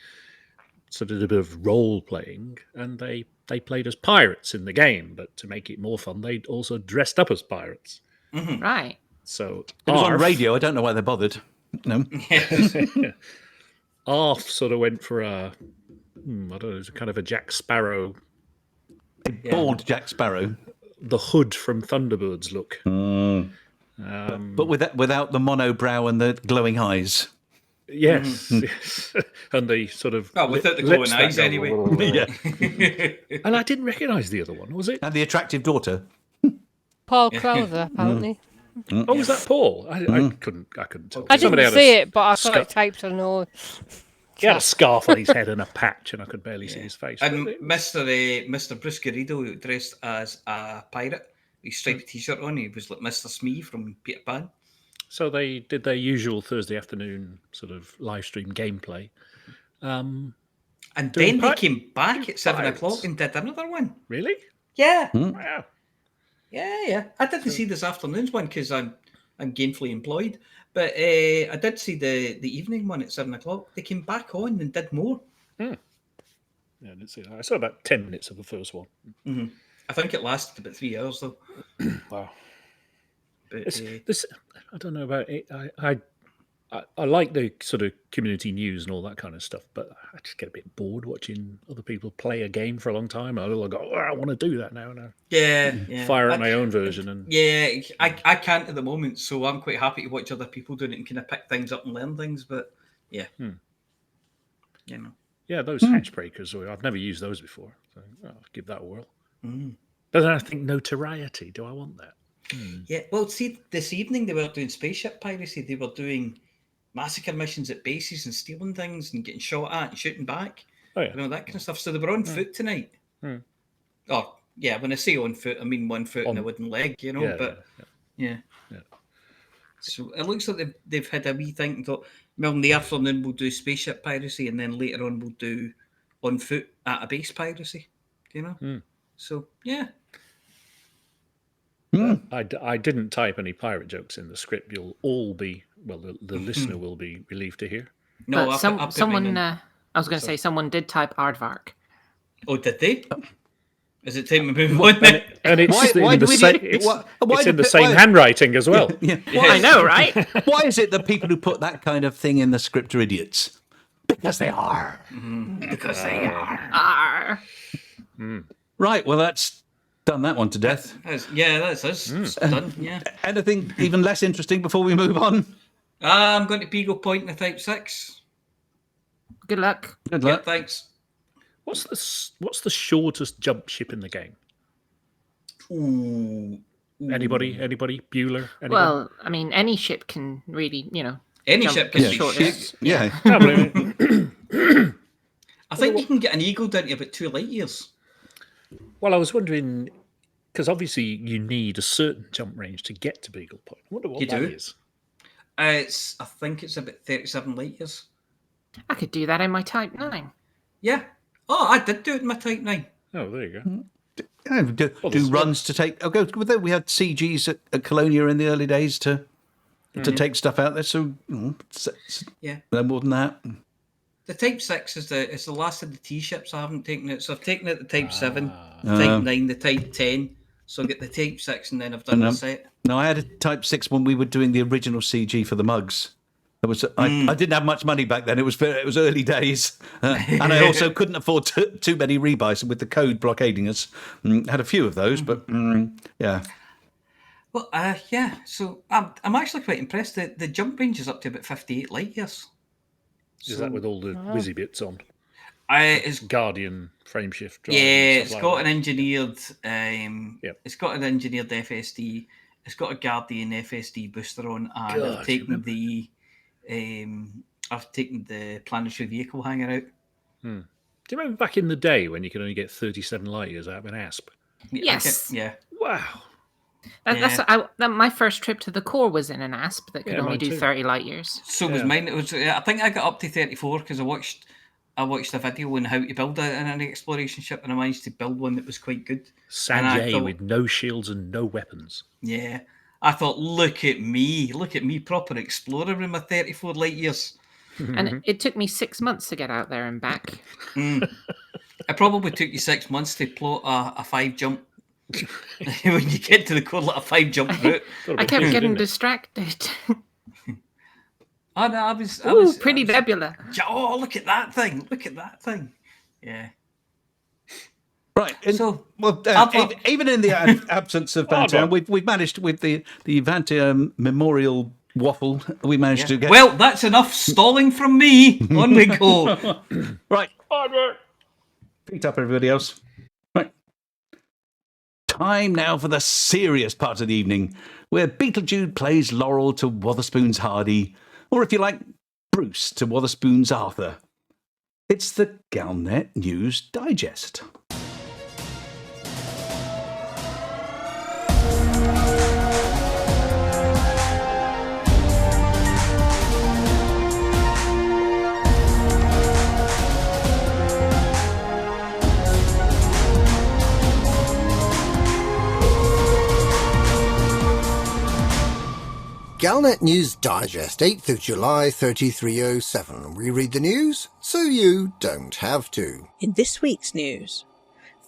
sort of did a bit of role playing, and they played as pirates in the game. But to make it more fun, they also dressed up as pirates. Right. So It was on Arf- radio. I don't know why they bothered. No. Arf sort of went for a, I don't know, it was kind of a Jack Sparrow, Bald Jack Sparrow. the Hood from Thunderbirds look. But without the monobrow and the glowing eyes. Yes, yes. And the sort of Well, without the glowing eyes, anyway. Yeah. And I didn't recognise the other one, was it? And the attractive daughter. Paul Crowther, apparently. Oh, was that Paul? I couldn't tell. I Somebody didn't had see a, it, but I thought it typed on all. He had a scarf on his head and a patch, and I could barely see his face. And Mr. Bruce Garrido dressed as a pirate. He striped t-shirt on. He was like Mr. Smee from Peter Pan. So they did their usual Thursday afternoon sort of live stream gameplay. And Doing then they came back at 7 pirates. o'clock and did another one. Really? Yeah. Wow. Yeah. I didn't see this afternoon's one because I'm gainfully employed. But I did see the evening one at 7 o'clock. They came back on and did more. Yeah, I didn't see that. I saw about 10 minutes of the first one. Mm-hmm. I think it lasted about 3 hours though. Wow. But, This I don't know about it. I like the sort of community news and all that kind of stuff, but I just get a bit bored watching other people play a game for a long time. I go, oh, I want to do that now. yeah. Fire up my own version. And Yeah, I can't at the moment, so I'm quite happy to watch other people doing it and kind of pick things up and learn things. But yeah, you know. Yeah, those hatch breakers, I've never used those before. So I'll give that a whirl. But then I think notoriety. Do I want that? Yeah, well, see, this evening they were doing spaceship piracy. They were doing massacre missions at bases and stealing things and getting shot at and shooting back. Oh, yeah. You know, that kind of stuff. So they were on foot tonight. Oh, yeah, when I say on foot, I mean 1 foot and a wooden leg, you know, yeah. So it looks like they've had a wee thing and thought, well, in the afternoon we'll do spaceship piracy and then later on we'll do on foot at a base piracy, you know? So, yeah. I didn't type any pirate jokes in the script. You'll all be, well, the listener will be relieved to hear. No, But someone, I was going to say, someone did type aardvark. Oh, did they? Is it time to move on? And it's in the same handwriting as well. Yeah. I know, right? Why is it that people who put that kind of thing in the script are idiots? Because they are. Because they are. Arr. Right, well, that's done that one to death. That's us. It's done, yeah. Anything even less interesting before we move on? I'm going to Beagle Point in the Type 6. Good luck. Good Yeah, luck. thanks. What's the shortest jump ship in the game? Ooh. Anybody? Bueller? Anybody? Well, I mean, any ship can really, Any jump ship can the be shortest. Yeah. I think you can get an Eagle down to about 2 light years. Well, I was wondering, because obviously you need a certain jump range to get to Beagle Point. I wonder what You that do? is. I think it's about 37 light years. I could do that in my Type 9. Yeah. Oh, I did do it in my Type 9. Oh, there you go. Yeah, do runs to take. I'll go with that. We had CGs at Colonia in the early days to take stuff out there. So Yeah. no more than that. The Type 6 is the last of the T ships I haven't taken it. So I've taken out the Type 7, Type 9, the Type 10. So I get the Type 6 and then I've done a set. No, I had a Type 6 when we were doing the original CG for the mugs. I didn't have much money back then. It was early days, and I also couldn't afford too many rebuys with the code blockading us. Had a few of those, but yeah. Well, yeah. So I'm actually quite impressed. The jump range is up to about 58 light years. Is that with all the whizzy bits on? It's Guardian frame shift. it's got an engineered. It's got an engineered FSD. It's got a Guardian FSD booster on, and I've taken the planetary vehicle hanger out. Do you remember back in the day when you could only get 37 light years out of an ASP? Yes. Yeah. Wow. My first trip to the core was in an ASP that could only mine do too. 30 light years. So was mine. It was. I think I got up to 34 because I watched a video on how to build an exploration ship, and I managed to build one that was quite good. Sanjay with no shields and no weapons. Yeah. I thought, look at me, proper explorer with my 34 light years. And it took me 6 months to get out there and back. It probably took you 6 months to plot a 5 jump. When you get to the core, like a 5 jump route. I kept getting distracted. Oh no, I was Pretty nebula. Oh, look at that thing! Yeah. Right. So, even in the absence of Banter, we've managed with the Banter memorial waffle. We managed to get. Well, that's enough stalling from me. On we go. Right. Feet up, everybody else. Right. Time now for the serious part of the evening, where Beetlejude plays Laurel to Wotherspoon's Hardy, or if you like, Bruce to Wotherspoon's Arthur. It's the Galnet News Digest. Galnet News Digest, 8th of July 3307. We read the news so you don't have to. In this week's news,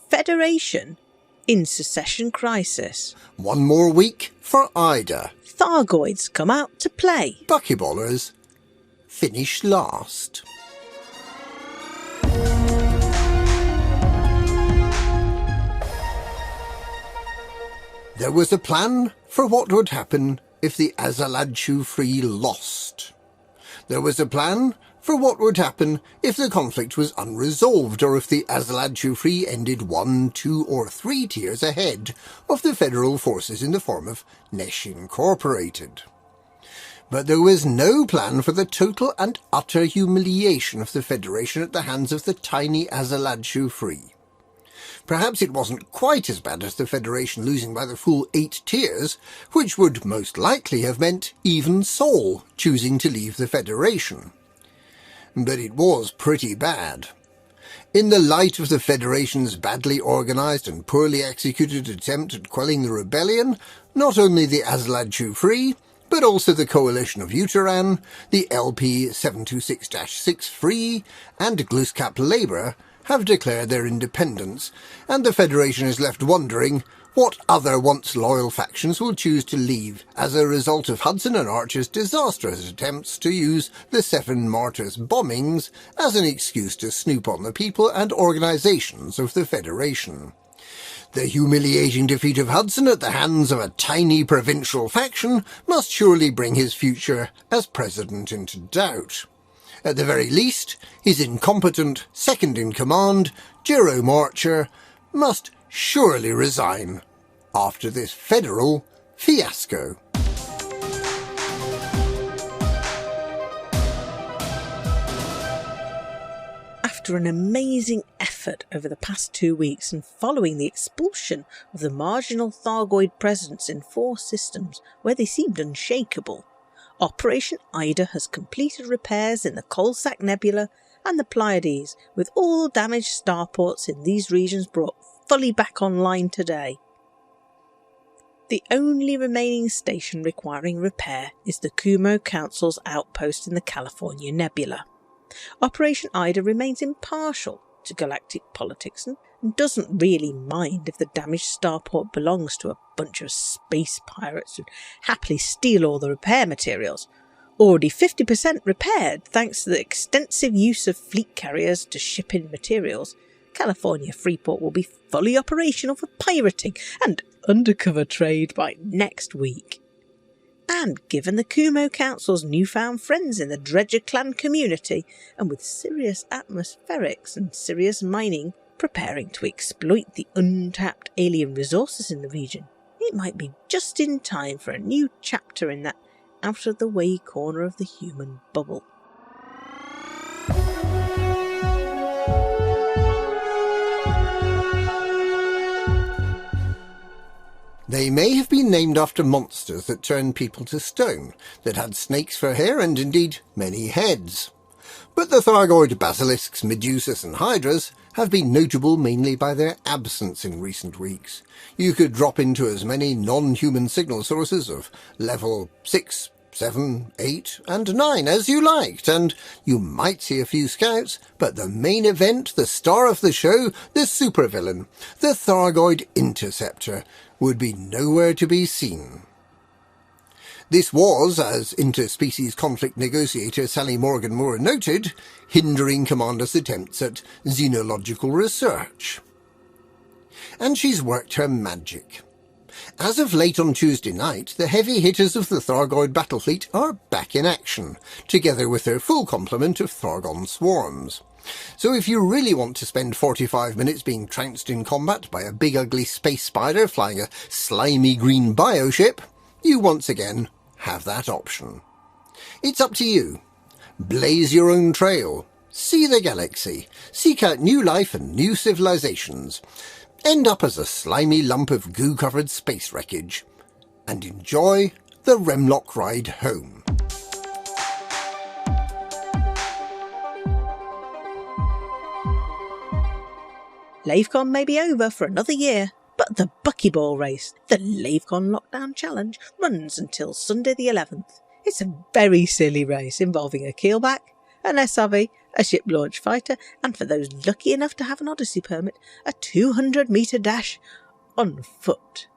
Federation in secession crisis. One more week for Ida. Thargoids come out to play. Buckyballers finish last. There was a plan for what would happen if the Azaladchu Free lost. There was a plan for what would happen if the conflict was unresolved, or if the Azaladchu Free ended 1, 2 or 3 tiers ahead of the federal forces in the form of Nesh Incorporated. But there was no plan for the total and utter humiliation of the Federation at the hands of the tiny Azaladchu Free. Perhaps it wasn't quite as bad as the Federation losing by the full 8 tiers, which would most likely have meant even Sol choosing to leave the Federation. But it was pretty bad. In the light of the Federation's badly organised and poorly executed attempt at quelling the rebellion, not only the Azaladchu Free, but also the Coalition of Uteran, the LP 726-6 Free, and Gluskap Labour have declared their independence, and the Federation is left wondering what other once-loyal factions will choose to leave as a result of Hudson and Archer's disastrous attempts to use the 7 Martyrs bombings as an excuse to snoop on the people and organisations of the Federation. The humiliating defeat of Hudson at the hands of a tiny provincial faction must surely bring his future as president into doubt. At the very least, his incompetent second-in-command, Jerome Archer, must surely resign after this federal fiasco. After an amazing effort over the past 2 weeks and following the expulsion of the marginal Thargoid presence in 4 systems where they seemed unshakable, Operation Ida has completed repairs in the Coalsack Nebula and the Pleiades, with all damaged starports in these regions brought fully back online today. The only remaining station requiring repair is the Kumo Council's outpost in the California Nebula. Operation Ida remains impartial to galactic politics and doesn't really mind if the damaged starport belongs to a bunch of space pirates who'd happily steal all the repair materials. Already 50% repaired thanks to the extensive use of fleet carriers to ship in materials, California Freeport will be fully operational for pirating and undercover trade by next week. And given the Kumo Council's newfound friends in the Dredger clan community, and with Sirius atmospherics and Sirius mining preparing to exploit the untapped alien resources in the region, it might be just in time for a new chapter in that out-of-the-way corner of the human bubble. They may have been named after monsters that turned people to stone, that had snakes for hair and indeed many heads. But the Thargoid basilisks, medusas and hydras have been notable mainly by their absence in recent weeks. You could drop into as many non-human signal sources of level 6, 7, 8 and 9 as you liked, and you might see a few scouts, but the main event, the star of the show, the supervillain, the Thargoid Interceptor, would be nowhere to be seen. This was, as interspecies conflict negotiator Sally Morgan Moore noted, hindering Commander's attempts at xenological research. And she's worked her magic. As of late on Tuesday night, the heavy hitters of the Thargoid battle fleet are back in action, together with their full complement of Thargon swarms. So if you really want to spend 45 minutes being trounced in combat by a big ugly space spider flying a slimy green bioship, you once again have that option. It's up to you. Blaze your own trail. See the galaxy. Seek out new life and new civilizations. End up as a slimy lump of goo-covered space wreckage. And enjoy the Remlock ride home. LaveCon may be over for another year, but But the Buckyball race, the Lavecon Lockdown Challenge, runs until Sunday the 11th. It's a very silly race involving a keelback, an SRV, a ship launch fighter, and for those lucky enough to have an Odyssey permit, a 200-metre dash on foot.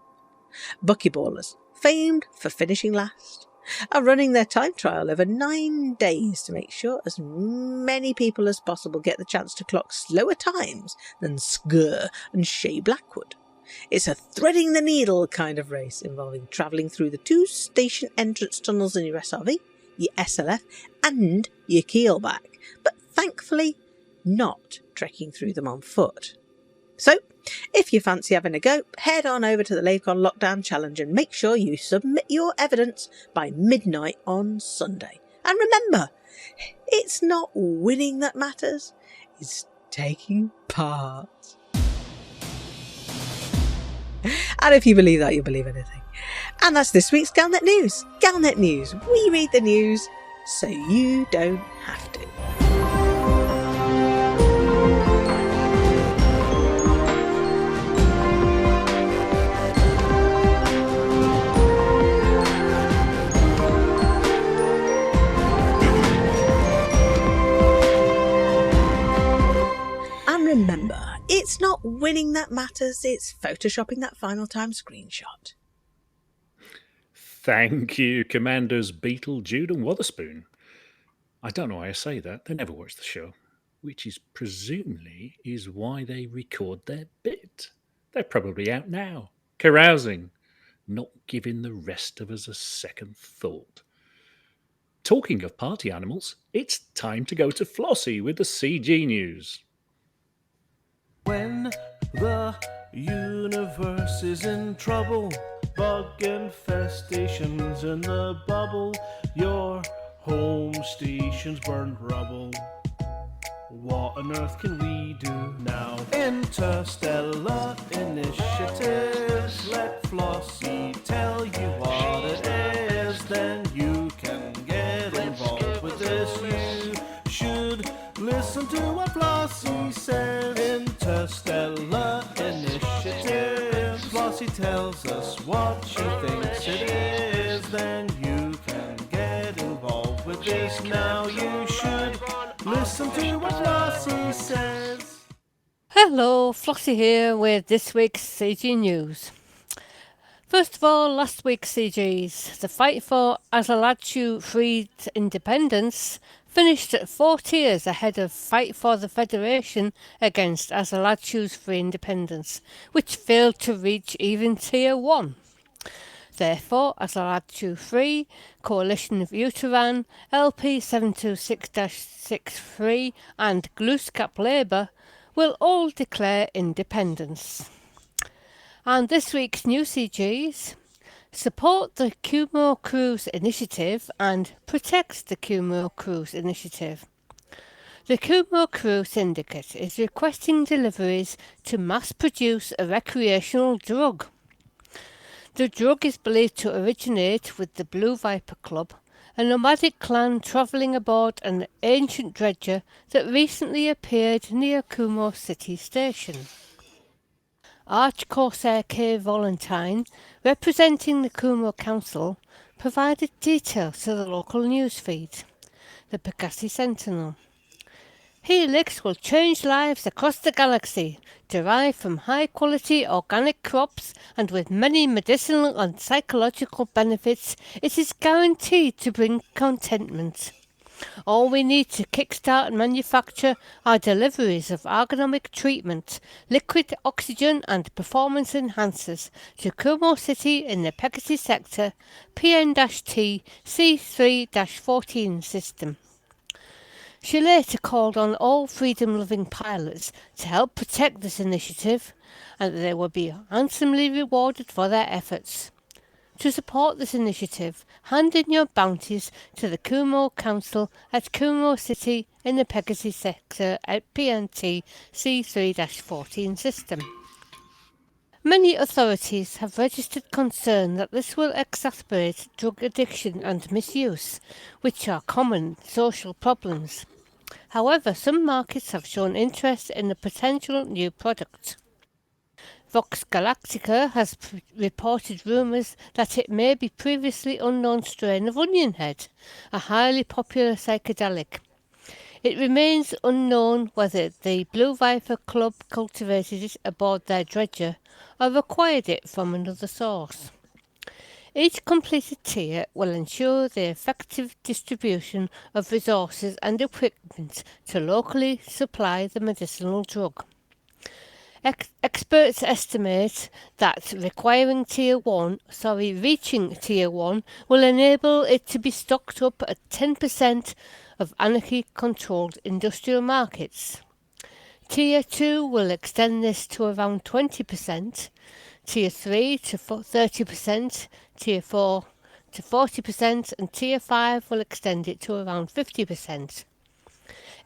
Buckyballers, famed for finishing last, are running their time trial over 9 days to make sure as many people as possible get the chance to clock slower times than Skur and Shea Blackwood. It's a threading the needle kind of race involving travelling through the 2 station entrance tunnels in your SRV, your SLF and your keelback, but thankfully not trekking through them on foot. So, if you fancy having a go, head on over to the Lavecon Lockdown Challenge and make sure you submit your evidence by midnight on Sunday. And remember, it's not winning that matters, it's taking part. And if you believe that, you'll believe anything. And that's this week's Galnet News. Galnet News. We read the news so you don't have to. And remember, it's not winning that matters, it's photoshopping that final time screenshot. Thank you, Commanders Beetle, Jude and Wotherspoon. I don't know why I say that. They never watch the show, which is presumably is why they record their bit. They're probably out now, carousing, not giving the rest of us a second thought. Talking of party animals, it's time to go to Flossy with the CG News. When the universe is in trouble, bug infestations in the bubble, your home station's burned rubble. What on earth can we do now? Interstellar initiatives. Let Flossy tell you what it is. Then you can get involved with this. You should listen to what Flossy says. Interstellar initiatives. Flossy tells us what she thinks it is. Then you can get involved with this. Now you should listen to what Flossy says. Hello, Flossy here with this week's CG News. First of all, last week's CGs. The fight for Azalachu Freed Independence finished at 4 tiers ahead of Fight for the Federation against Azalachu's Free Independence, which failed to reach even Tier 1. Therefore, Azalachu Free, Coalition of Uteran, LP 726-63 and Glooskap Labour will all declare independence. And this week's new CGs: support the Kumo Cruise Initiative and protect the Kumo Cruise Initiative. The Kumo Crew Syndicate is requesting deliveries to mass produce a recreational drug. The drug is believed to originate with the Blue Viper Club, a nomadic clan travelling aboard an ancient dredger that recently appeared near Kumo City Station. Arch Corsair K. Valentine, representing the Kumo Council, provided details to the local newsfeed, the Pegasi Sentinel. Helix will change lives across the galaxy, derived from high-quality organic crops and with many medicinal and psychological benefits. It is guaranteed to bring contentment. All we need to kickstart and manufacture are deliveries of ergonomic treatment, liquid oxygen and performance enhancers to Kumo City in the Pegasi sector, PN-T C3-14 system. She later called on all freedom-loving pilots to help protect this initiative, and that they will be handsomely rewarded for their efforts. To support this initiative, hand in your bounties to the Kumo Council at Kumo City in the Pegasi sector at PNT C3-14 system. Many authorities have registered concern that this will exacerbate drug addiction and misuse, which are common social problems. However, some markets have shown interest in the potential new product. Vox Galactica has reported rumours that it may be previously unknown strain of onion head, a highly popular psychedelic. It remains unknown whether the Blue Viper Club cultivated it aboard their dredger or acquired it from another source. Each completed tier will ensure the effective distribution of resources and equipment to locally supply the medicinal drug. Experts estimate that reaching Tier 1 will enable it to be stocked up at 10% of anarchy-controlled industrial markets. Tier 2 will extend this to around 20%, Tier 3 to 30%, Tier 4 to 40%, and Tier 5 will extend it to around 50%.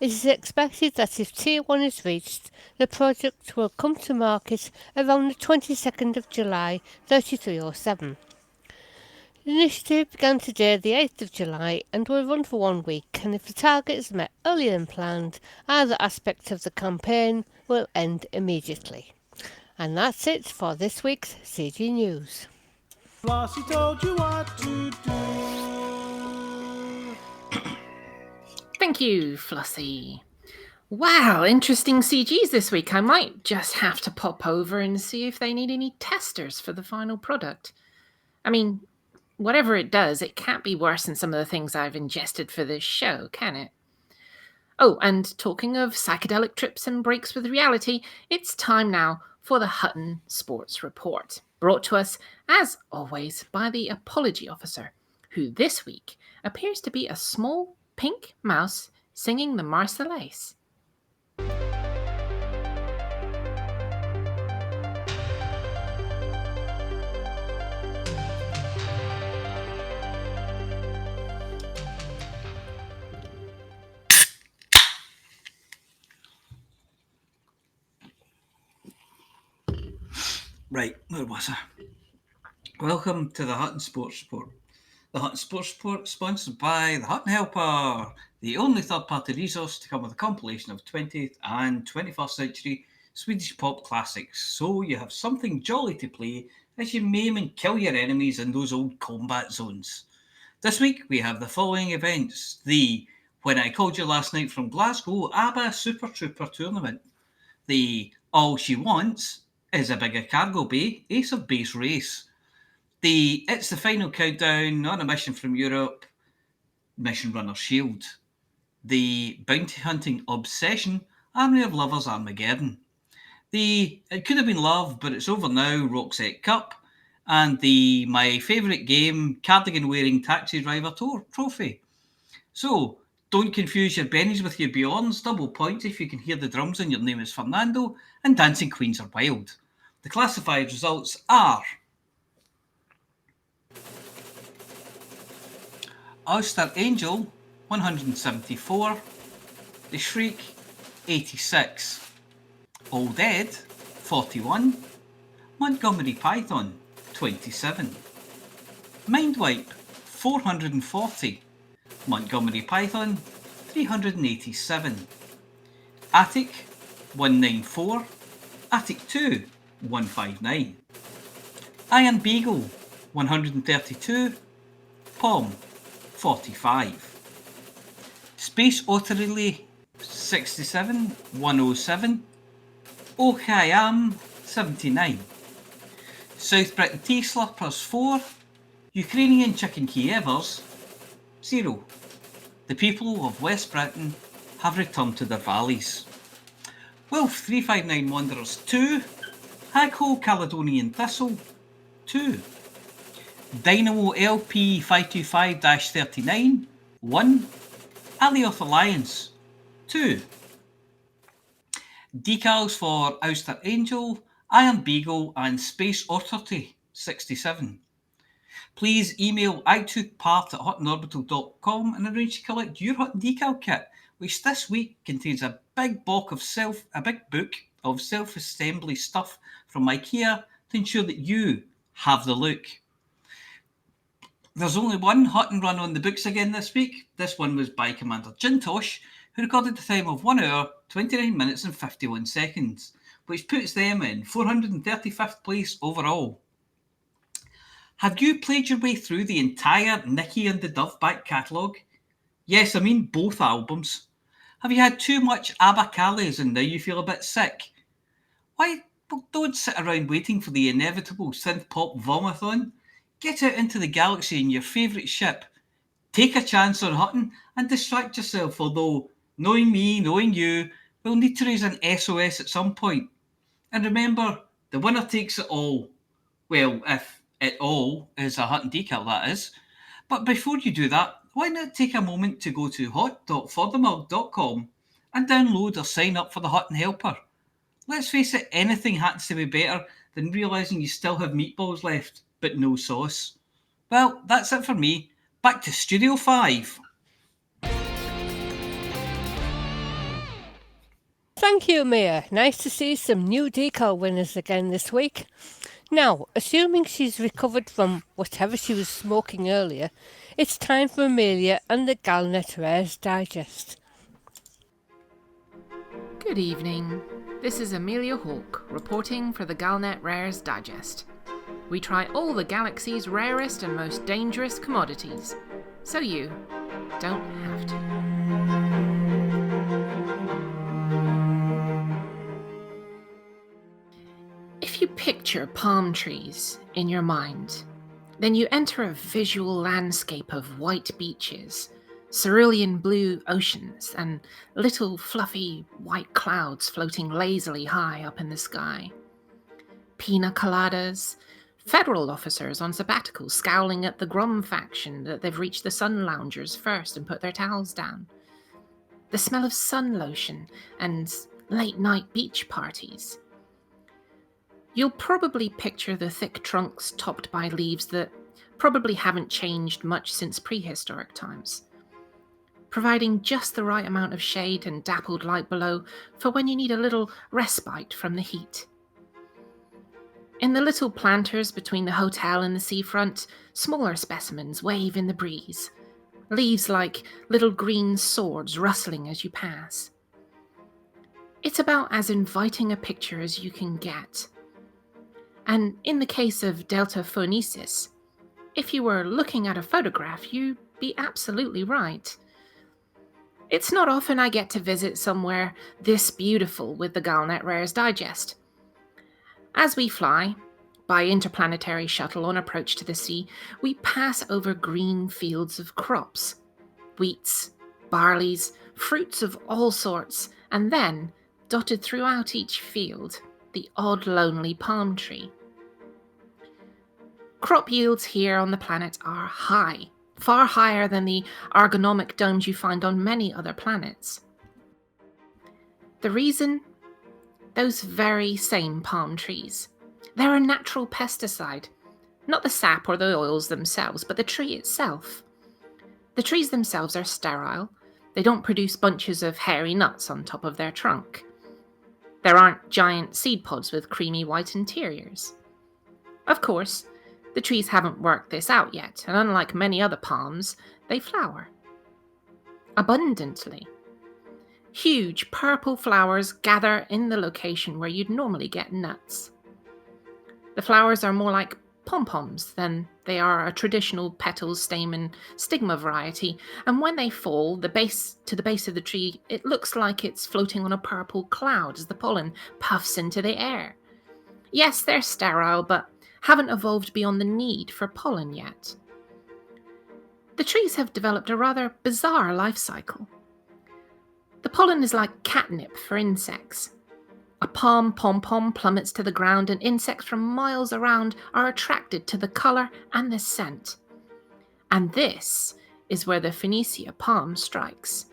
It is expected that if Tier 1 is reached, the project will come to market around the 22nd of July 3307. The initiative began today, the 8th of July, and will run for 1 week, and if the target is met earlier than planned, either aspect of the campaign will end immediately. And that's it for this week's CG News. Flossy told you what to do. Thank you, Flossy. Wow, interesting CGs this week. I might just have to pop over and see if they need any testers for the final product. I mean, whatever it does, it can't be worse than some of the things I've ingested for this show, can it? Oh, and talking of psychedelic trips and breaks with reality, it's time now for the Hutton Sports Report, brought to us, as always, by the Apology Officer, who this week appears to be a small pink mouse singing the Marseillaise. Right, where was I? Welcome to the Hutton Sports Report. The Hutton Sports Report sponsored by the Hutton Helper, the only third-party resource to come with a compilation of 20th and 21st century Swedish pop classics, so you have something jolly to play as you maim and kill your enemies in those old combat zones. This week we have the following events: the When I Called You Last Night from Glasgow ABBA Super Trooper Tournament, the All She Wants is a Bigger Cargo Bay Ace of Base Race, the It's the Final Countdown on a Mission from Europe Mission Runner Shield, the Bounty Hunting Obsession Army of Lovers Armageddon, the It Could Have Been Love But It's Over Now Roxette Cup, and the My Favourite Game Cardigan Wearing Taxi Driver Trophy. So, don't confuse your bennies with your Beyonds, double points if you can hear the drums and your name is Fernando, and Dancing Queens are wild. The classified results are Oyster Angel 174, The Shriek 86, All Dead 41, Montgomery Python 27, Mindwipe 440, Montgomery Python 387, Attic 194, Attic 2 159, Iron Beagle 132, Pom 45, Space Otter Relay 67 107, Okhayam 79, South Britain Tea Slurpers 4, Ukrainian Chicken Kievers 0. The people of West Britain have returned to their valleys. Wolf 359 Wanderers 2, Hagho Caledonian Thistle 2, Dynamo LP 525-39 1, Alioth Alliance 2. Decals for Oyster Angel, Iron Beagle and Space Authority 67. Please email itookpart@huttonorbital.com and arrange to collect your Hutton decal kit, which this week contains a big book of self-assembly stuff from IKEA to ensure that you have the look. There's only one Hutton run on the books again this week. This one was by Commander Jintosh, who recorded the time of 1 hour, 29 minutes and 51 seconds, which puts them in 435th place overall. Have you played your way through the entire Nicky and the Dove back catalogue? Yes, I mean both albums. Have you had too much Abacales and now you feel a bit sick? Why, well, don't sit around waiting for the inevitable synth-pop vomathon. Get out into the galaxy in your favourite ship. Take a chance on Hutton and distract yourself, although, knowing me, knowing you, we'll need to raise an SOS at some point. And remember, the winner takes it all. Well, if it all is a Hutton decal, that is. But before you do that, why not take a moment to go to hot.folderol.com and download or sign up for the Hutton Helper. Let's face it, anything happens to be better than realising you still have meatballs left, but no sauce. Well, that's it for me. Back to Studio 5. Thank you, Mia. Nice to see some new decal winners again this week. Now, assuming she's recovered from whatever she was smoking earlier, it's time for Amelia and the Galnet Rares Digest. Good evening. This is Amelia Hawke reporting for the Galnet Rares Digest. We try all the galaxy's rarest and most dangerous commodities, so you don't have to. If you picture palm trees in your mind, then you enter a visual landscape of white beaches, cerulean blue oceans, and little fluffy white clouds floating lazily high up in the sky. Pina coladas, federal officers on sabbatical scowling at the Grom faction that they've reached the sun loungers first and put their towels down. The smell of sun lotion and late night beach parties. You'll probably picture the thick trunks topped by leaves that probably haven't changed much since prehistoric times, providing just the right amount of shade and dappled light below for when you need a little respite from the heat. In the little planters between the hotel and the seafront, smaller specimens wave in the breeze, leaves like little green swords rustling as you pass. It's about as inviting a picture as you can get. And in the case of Delta Phonesis, if you were looking at a photograph, you'd be absolutely right. It's not often I get to visit somewhere this beautiful with the Galnet Rares Digest. As we fly, by interplanetary shuttle on approach to the sea, we pass over green fields of crops, wheats, barleys, fruits of all sorts, and then, dotted throughout each field, the odd lonely palm tree. Crop yields here on the planet are high, far higher than the ergonomic domes you find on many other planets. The reason? Those very same palm trees. They're a natural pesticide. Not the sap or the oils themselves, but the tree itself. The trees themselves are sterile. They don't produce bunches of hairy nuts on top of their trunk. There aren't giant seed pods with creamy white interiors. Of course, the trees haven't worked this out yet, and unlike many other palms, they flower. Abundantly. Huge purple flowers gather in the location where you'd normally get nuts. The flowers are more like pom-poms than they are a traditional petals, stamen, stigma variety, and when they fall to the base of the tree, it looks like it's floating on a purple cloud as the pollen puffs into the air. Yes, they're sterile, but haven't evolved beyond the need for pollen yet. The trees have developed a rather bizarre life cycle. The pollen is like catnip for insects. A palm pom-pom plummets to the ground and insects from miles around are attracted to the colour and the scent. And this is where the Phoenicia palm strikes.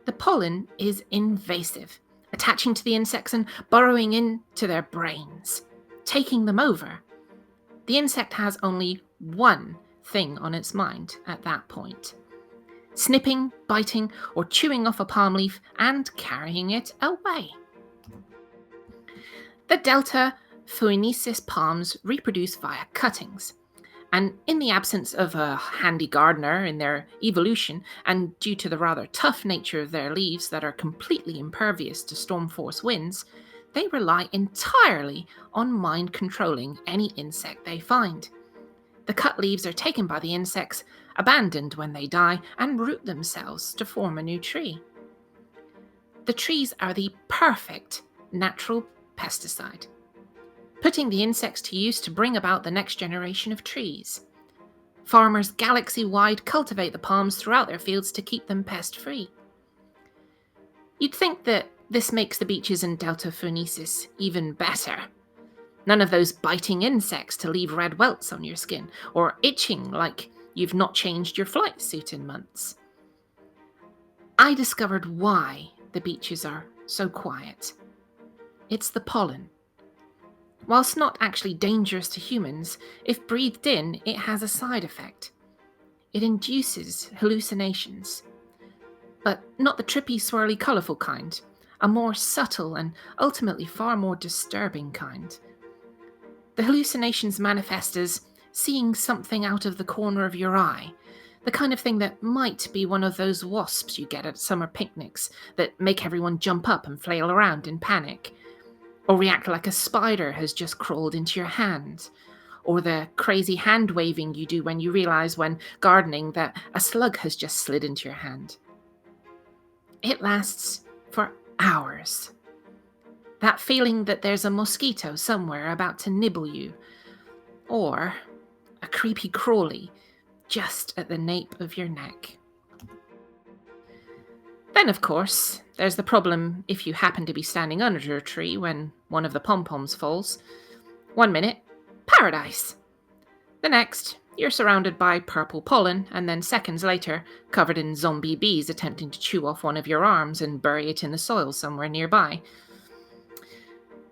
The pollen is invasive, attaching to the insects and burrowing into their brains, taking them over. The insect has only one thing on its mind at that point: snipping, biting, or chewing off a palm leaf and carrying it away. The Delta Phoenicis palms reproduce via cuttings, and in the absence of a handy gardener in their evolution, and due to the rather tough nature of their leaves that are completely impervious to storm force winds, they rely entirely on mind controlling any insect they find. The cut leaves are taken by the insects, abandoned when they die, and root themselves to form a new tree. The trees are the perfect natural pesticide, putting the insects to use to bring about the next generation of trees. Farmers galaxy-wide cultivate the palms throughout their fields to keep them pest-free. You'd think that this makes the beaches in Delta Phoenicis even better. None of those biting insects to leave red welts on your skin, or itching like you've not changed your flight suit in months. I discovered why the beaches are so quiet. It's the pollen. Whilst not actually dangerous to humans, if breathed in, it has a side effect. It induces hallucinations. But not the trippy, swirly, colourful kind, a more subtle and ultimately far more disturbing kind. The hallucinations manifest as seeing something out of the corner of your eye, the kind of thing that might be one of those wasps you get at summer picnics that make everyone jump up and flail around in panic, or react like a spider has just crawled into your hand, or the crazy hand waving you do when you realise when gardening that a slug has just slid into your hand. It lasts for hours. That feeling that there's a mosquito somewhere about to nibble you, or a creepy crawly just at the nape of your neck. Then, of course, there's the problem if you happen to be standing under a tree when one of the pom-poms falls. 1 minute, paradise. The next, you're surrounded by purple pollen, and then seconds later, covered in zombie bees attempting to chew off one of your arms and bury it in the soil somewhere nearby.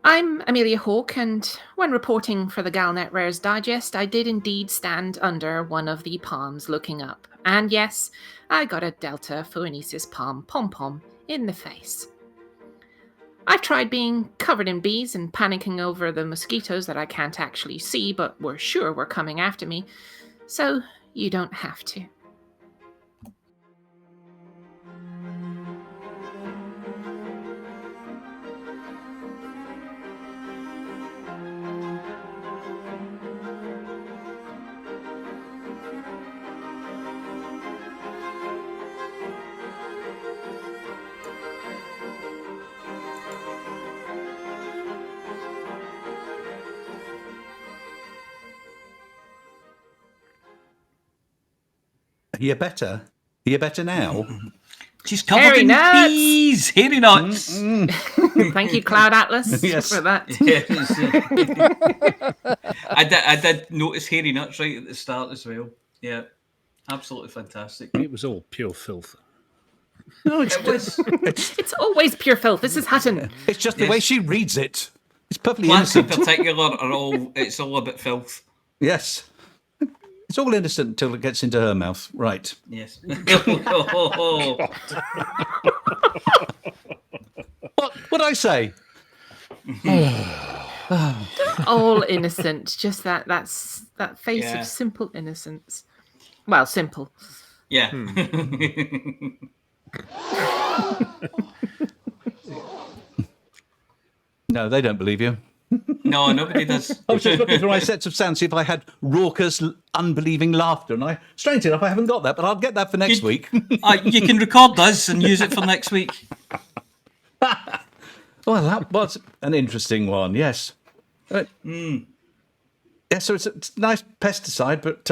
I'm Amelia Hawke, and when reporting for the Galnet Rares Digest, I did indeed stand under one of the palms looking up. And yes, I got a Delta Phoenicis palm pom-pom in the face. I've tried being covered in bees and panicking over the mosquitoes that I can't actually see but were sure were coming after me, so you don't have to. Are you better? Are you better now? She's covered Hairy in nuts! bees! Hairy nuts! Thank you, Cloud Atlas, Yes. for that. I did notice hairy nuts right at the start as well. Yeah, absolutely fantastic. It was all pure filth. No, it's, It was It's always pure filth. This is Hutton. it's just the way she reads it. It's perfectly plants in innocent. particular are all. It's all a bit filth. Yes. It's all innocent until it gets into her mouth. Right. Yes. What'd I say? All innocent. Just that face Yeah. of simple innocence. Well, simple. Yeah. No, they don't believe you. No, nobody does. I was just looking through my sets of sounds, see if I had raucous, unbelieving laughter, and strange enough, I haven't got that, but I'll get that for next week. You can record this and use it for next week. Well, that was an interesting one, yes. Yeah, so it's a nice pesticide, but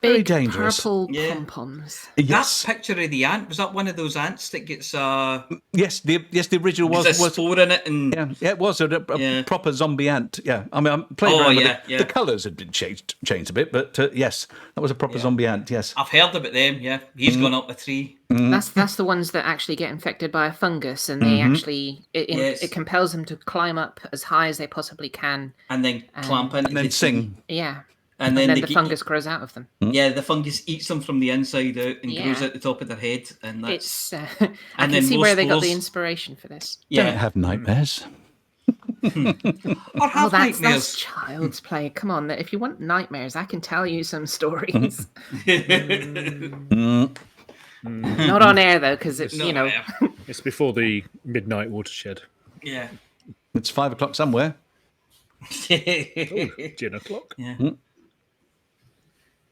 very Big dangerous. purple Yeah. pom-poms. Yes, That picture of the ant, was that one of those ants that gets yes, the original was a spore in it? And yeah, it was a Yeah. proper zombie ant. Yeah, I mean, I'm playing Oh, around with yeah, it. yeah. The colours had been changed a bit, but yes, that was a proper zombie ant. Yes. I've heard about them, yeah. He's gone up a tree. That's the ones that actually get infected by a fungus, and they actually Yes. it compels them to climb up as high as they possibly can. And then clamp into And then the sing. Yeah, And then, the fungus grows out of them. Yeah, the fungus eats them from the inside out and grows Yeah. out the top of their head. And that's It's I And can then see more where they got the spores. inspiration for this. Don't yeah. have nightmares. Or Oh, have that's nightmares. child's play. Come on, if you want nightmares, I can tell you some stories. Not on air though, because it's Not you know. there. It's before the midnight watershed. Yeah. It's 5 o'clock somewhere. Gin o'clock. Yeah.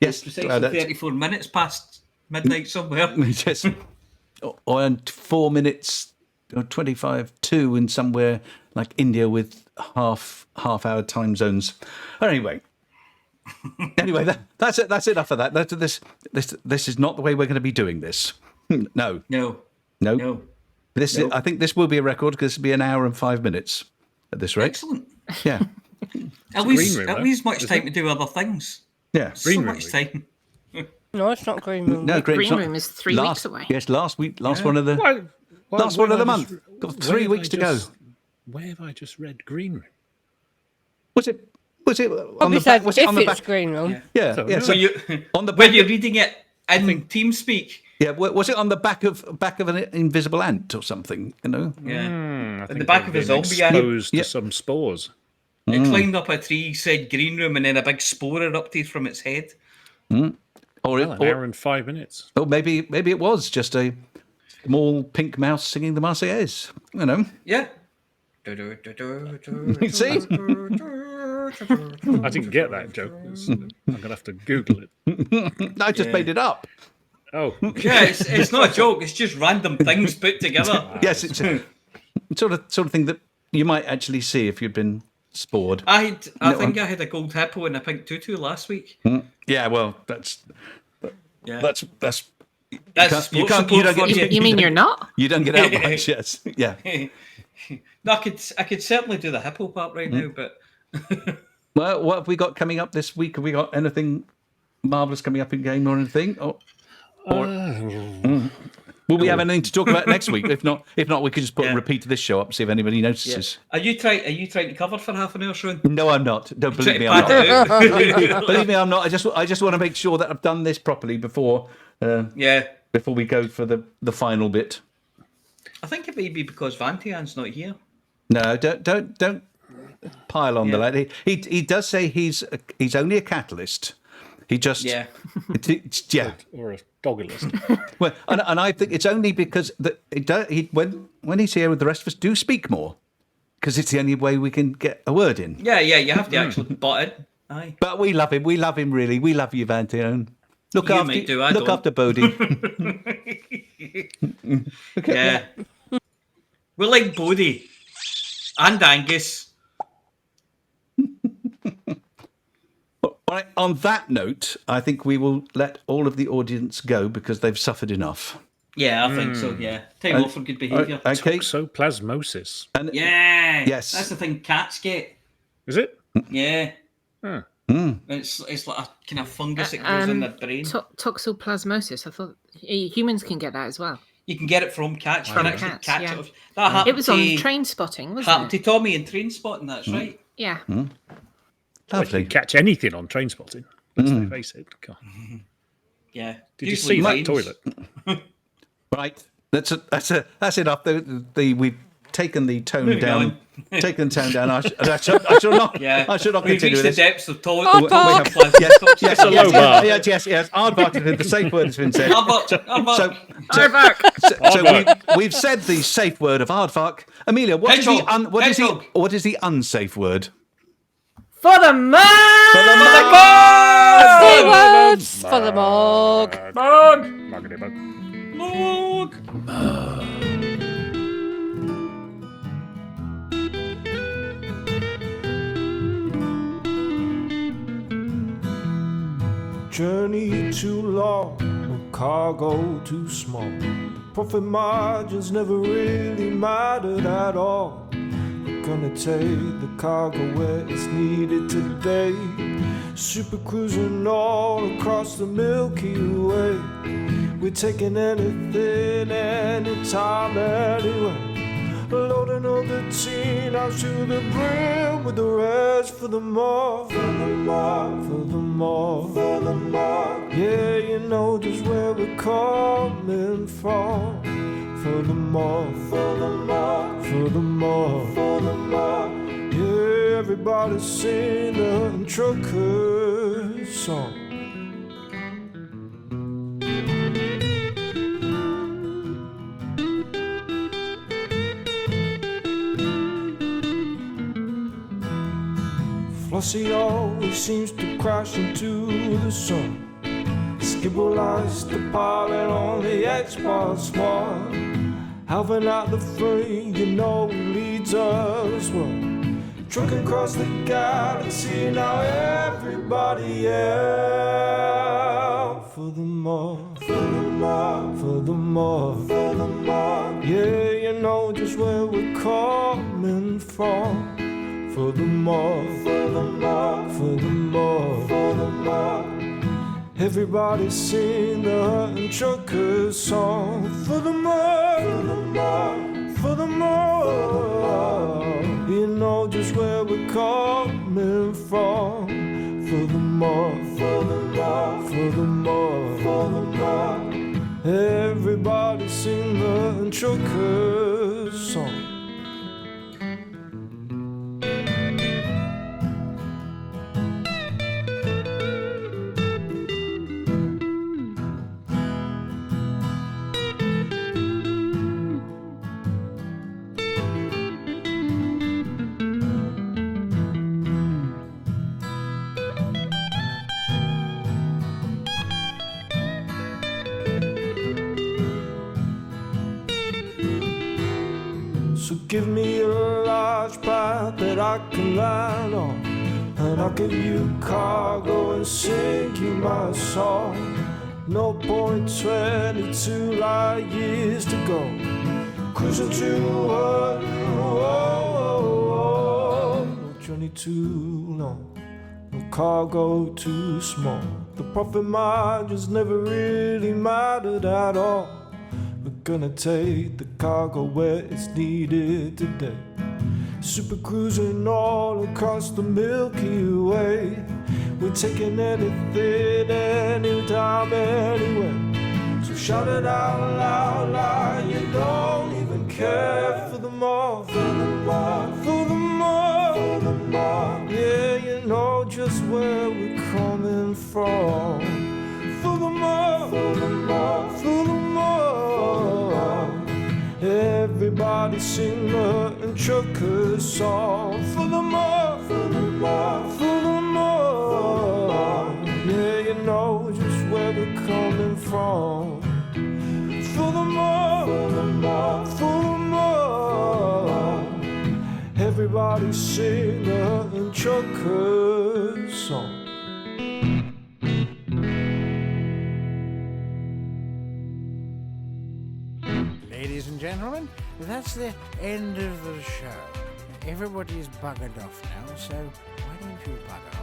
Yes, Precisely that's- 34 minutes past midnight somewhere. Yes. Or in 4 minutes, or 25 in somewhere like India with half-hour time zones. Anyway, that's it. That's enough of that. This is not the way we're going to be doing this. No. This is, I think this will be a record because it'll be an hour and 5 minutes at this rate. Excellent. Yeah. At least much time to do other things. Yeah. So much time. No, it's not Green Room. No, Green Room is 3 weeks away. Yes, last one of the last one of the month. Got 3 weeks to go. Where have I just read Green Room? Was it on the back? Was it on the back? Green Room. Yeah. So on the back. when you're reading it in TeamSpeak. Yeah, was it on the back of an invisible ant or something? You know. Yeah. I In the back of a zombie ant. exposed to some spores. It climbed up a tree, said green room, and then a big spore erupted from its head. Or An hour and 5 minutes. or maybe it was just a small pink mouse singing the Marseillaise. You know. Yeah. See? I didn't get that joke. I'm going to have to Google it. I just made it up. Oh. Yeah, it's not a joke. It's just random things put together. Yes, it's a sort of thing that you might actually see if you'd been spored. I think I had a gold hippo and a pink tutu last week. Yeah, well, that's That's you don't get You mean you're not? you don't get out much. Yes, yeah. No, I could certainly do the hippo part right now, but Well, what have we got coming up this week? Have we got anything marvelous coming up in game or anything? Will we have anything to talk about next week? If not, we could just put a repeat of this show up, see if anybody notices. Are you trying to cover for half an hour, Sean? No, I'm not. Don't believe me, I'm not. Believe me, I'm not. I just want to make sure that I've done this properly before we go for the final bit. I think it may be because Vantian's not here. No, don't pile on the lad. He does say he's only a catalyst. He just Or a doggerlist. Well, and I think it's only because when he's here with the rest of us, do speak more, because it's the only way we can get a word in. Yeah, you have to actually butt it. Aye. But we love him. We love him really. We love you, Vantion. Look after Bodie. Okay. Yeah. We like Bodie and Angus. All right, on that note, I think we will let all of the audience go because they've suffered enough. Yeah, I think so, yeah. Time off for good behaviour. Okay. Toxoplasmosis. And Yeah. Yes. That's the thing cats get. Is it? Yeah. Huh. It's like a kind of fungus that grows in their brain. Toxoplasmosis. I thought humans can get that as well. You can get it from cats. From Actually, cats, cats yeah. sort of- that happened It was on to- Train Spotting, wasn't Happened it? to Tommy in Train Spotting, that's right. Yeah. Well, you lovely. can catch anything on train spotting. Let's face it. God. Yeah. Did you see that toilet? Right. That's enough. We've taken the tone Moving down. on. Taken the tone down. I should not. Yeah. I should not We've continue reached with the this. depths of toilet. Aardvark. Yes, a low bar. Yes. Aardvark. The safe word has been said. Aardvark. So we've said the safe word of Aardvark. Amelia, what is the unsafe word? For the man! Three words for the morgue. Muggity bug. Journey too long, or cargo too small. Profit margins never really mattered at all. We're gonna take the cargo where it's needed today. Super cruising all across the Milky Way. We're taking anything, anytime, anywhere. Loading all the teen out to the brim with the rest for the more, for the more, for the more, for the more. Yeah, you know just where we're coming from. For the more, for the more, for the more, for the more. Yeah, everybody sing the trucker song. Flossy always seems to crash into the sun. Skibble likes the pilot on the Xbox One. Alvin at the free, you know he leads us well. Trucking across the galaxy, now everybody out for the more, for the more, for the more, for the more. Yeah, you know just where we're coming from. For the more, for the more, for the more, for the more. Everybody sing the Hutton Truckers song. For the more, for the more, for the more. You know just where we're coming from. For the more, for the more, for the more, for the more. Everybody sing the Hutton Truckers song. So give me a large path that I can land on, and I'll give you cargo and sing you my song. No point 22 light years to go, cruising to no journey too long, no cargo too small. The profit margins never really mattered at all. We're gonna take the cargo where it's needed today. Super cruising all across the Milky Way. We're taking anything, anytime, anywhere. So shout it out loud like you don't even care. For the more, for the more, for the more, for the more. Yeah, you know just where we're coming from. For the more, for the more, for the more. Everybody sing the Hutton Truckers song. For the more, for the more, for the more. Yeah, you know just where we're coming from. For the more, for the more, for the more. Everybody sing the Hutton Truckers song. Ladies and gentlemen, that's the end of the show. Everybody's buggered off now, so why don't you bugger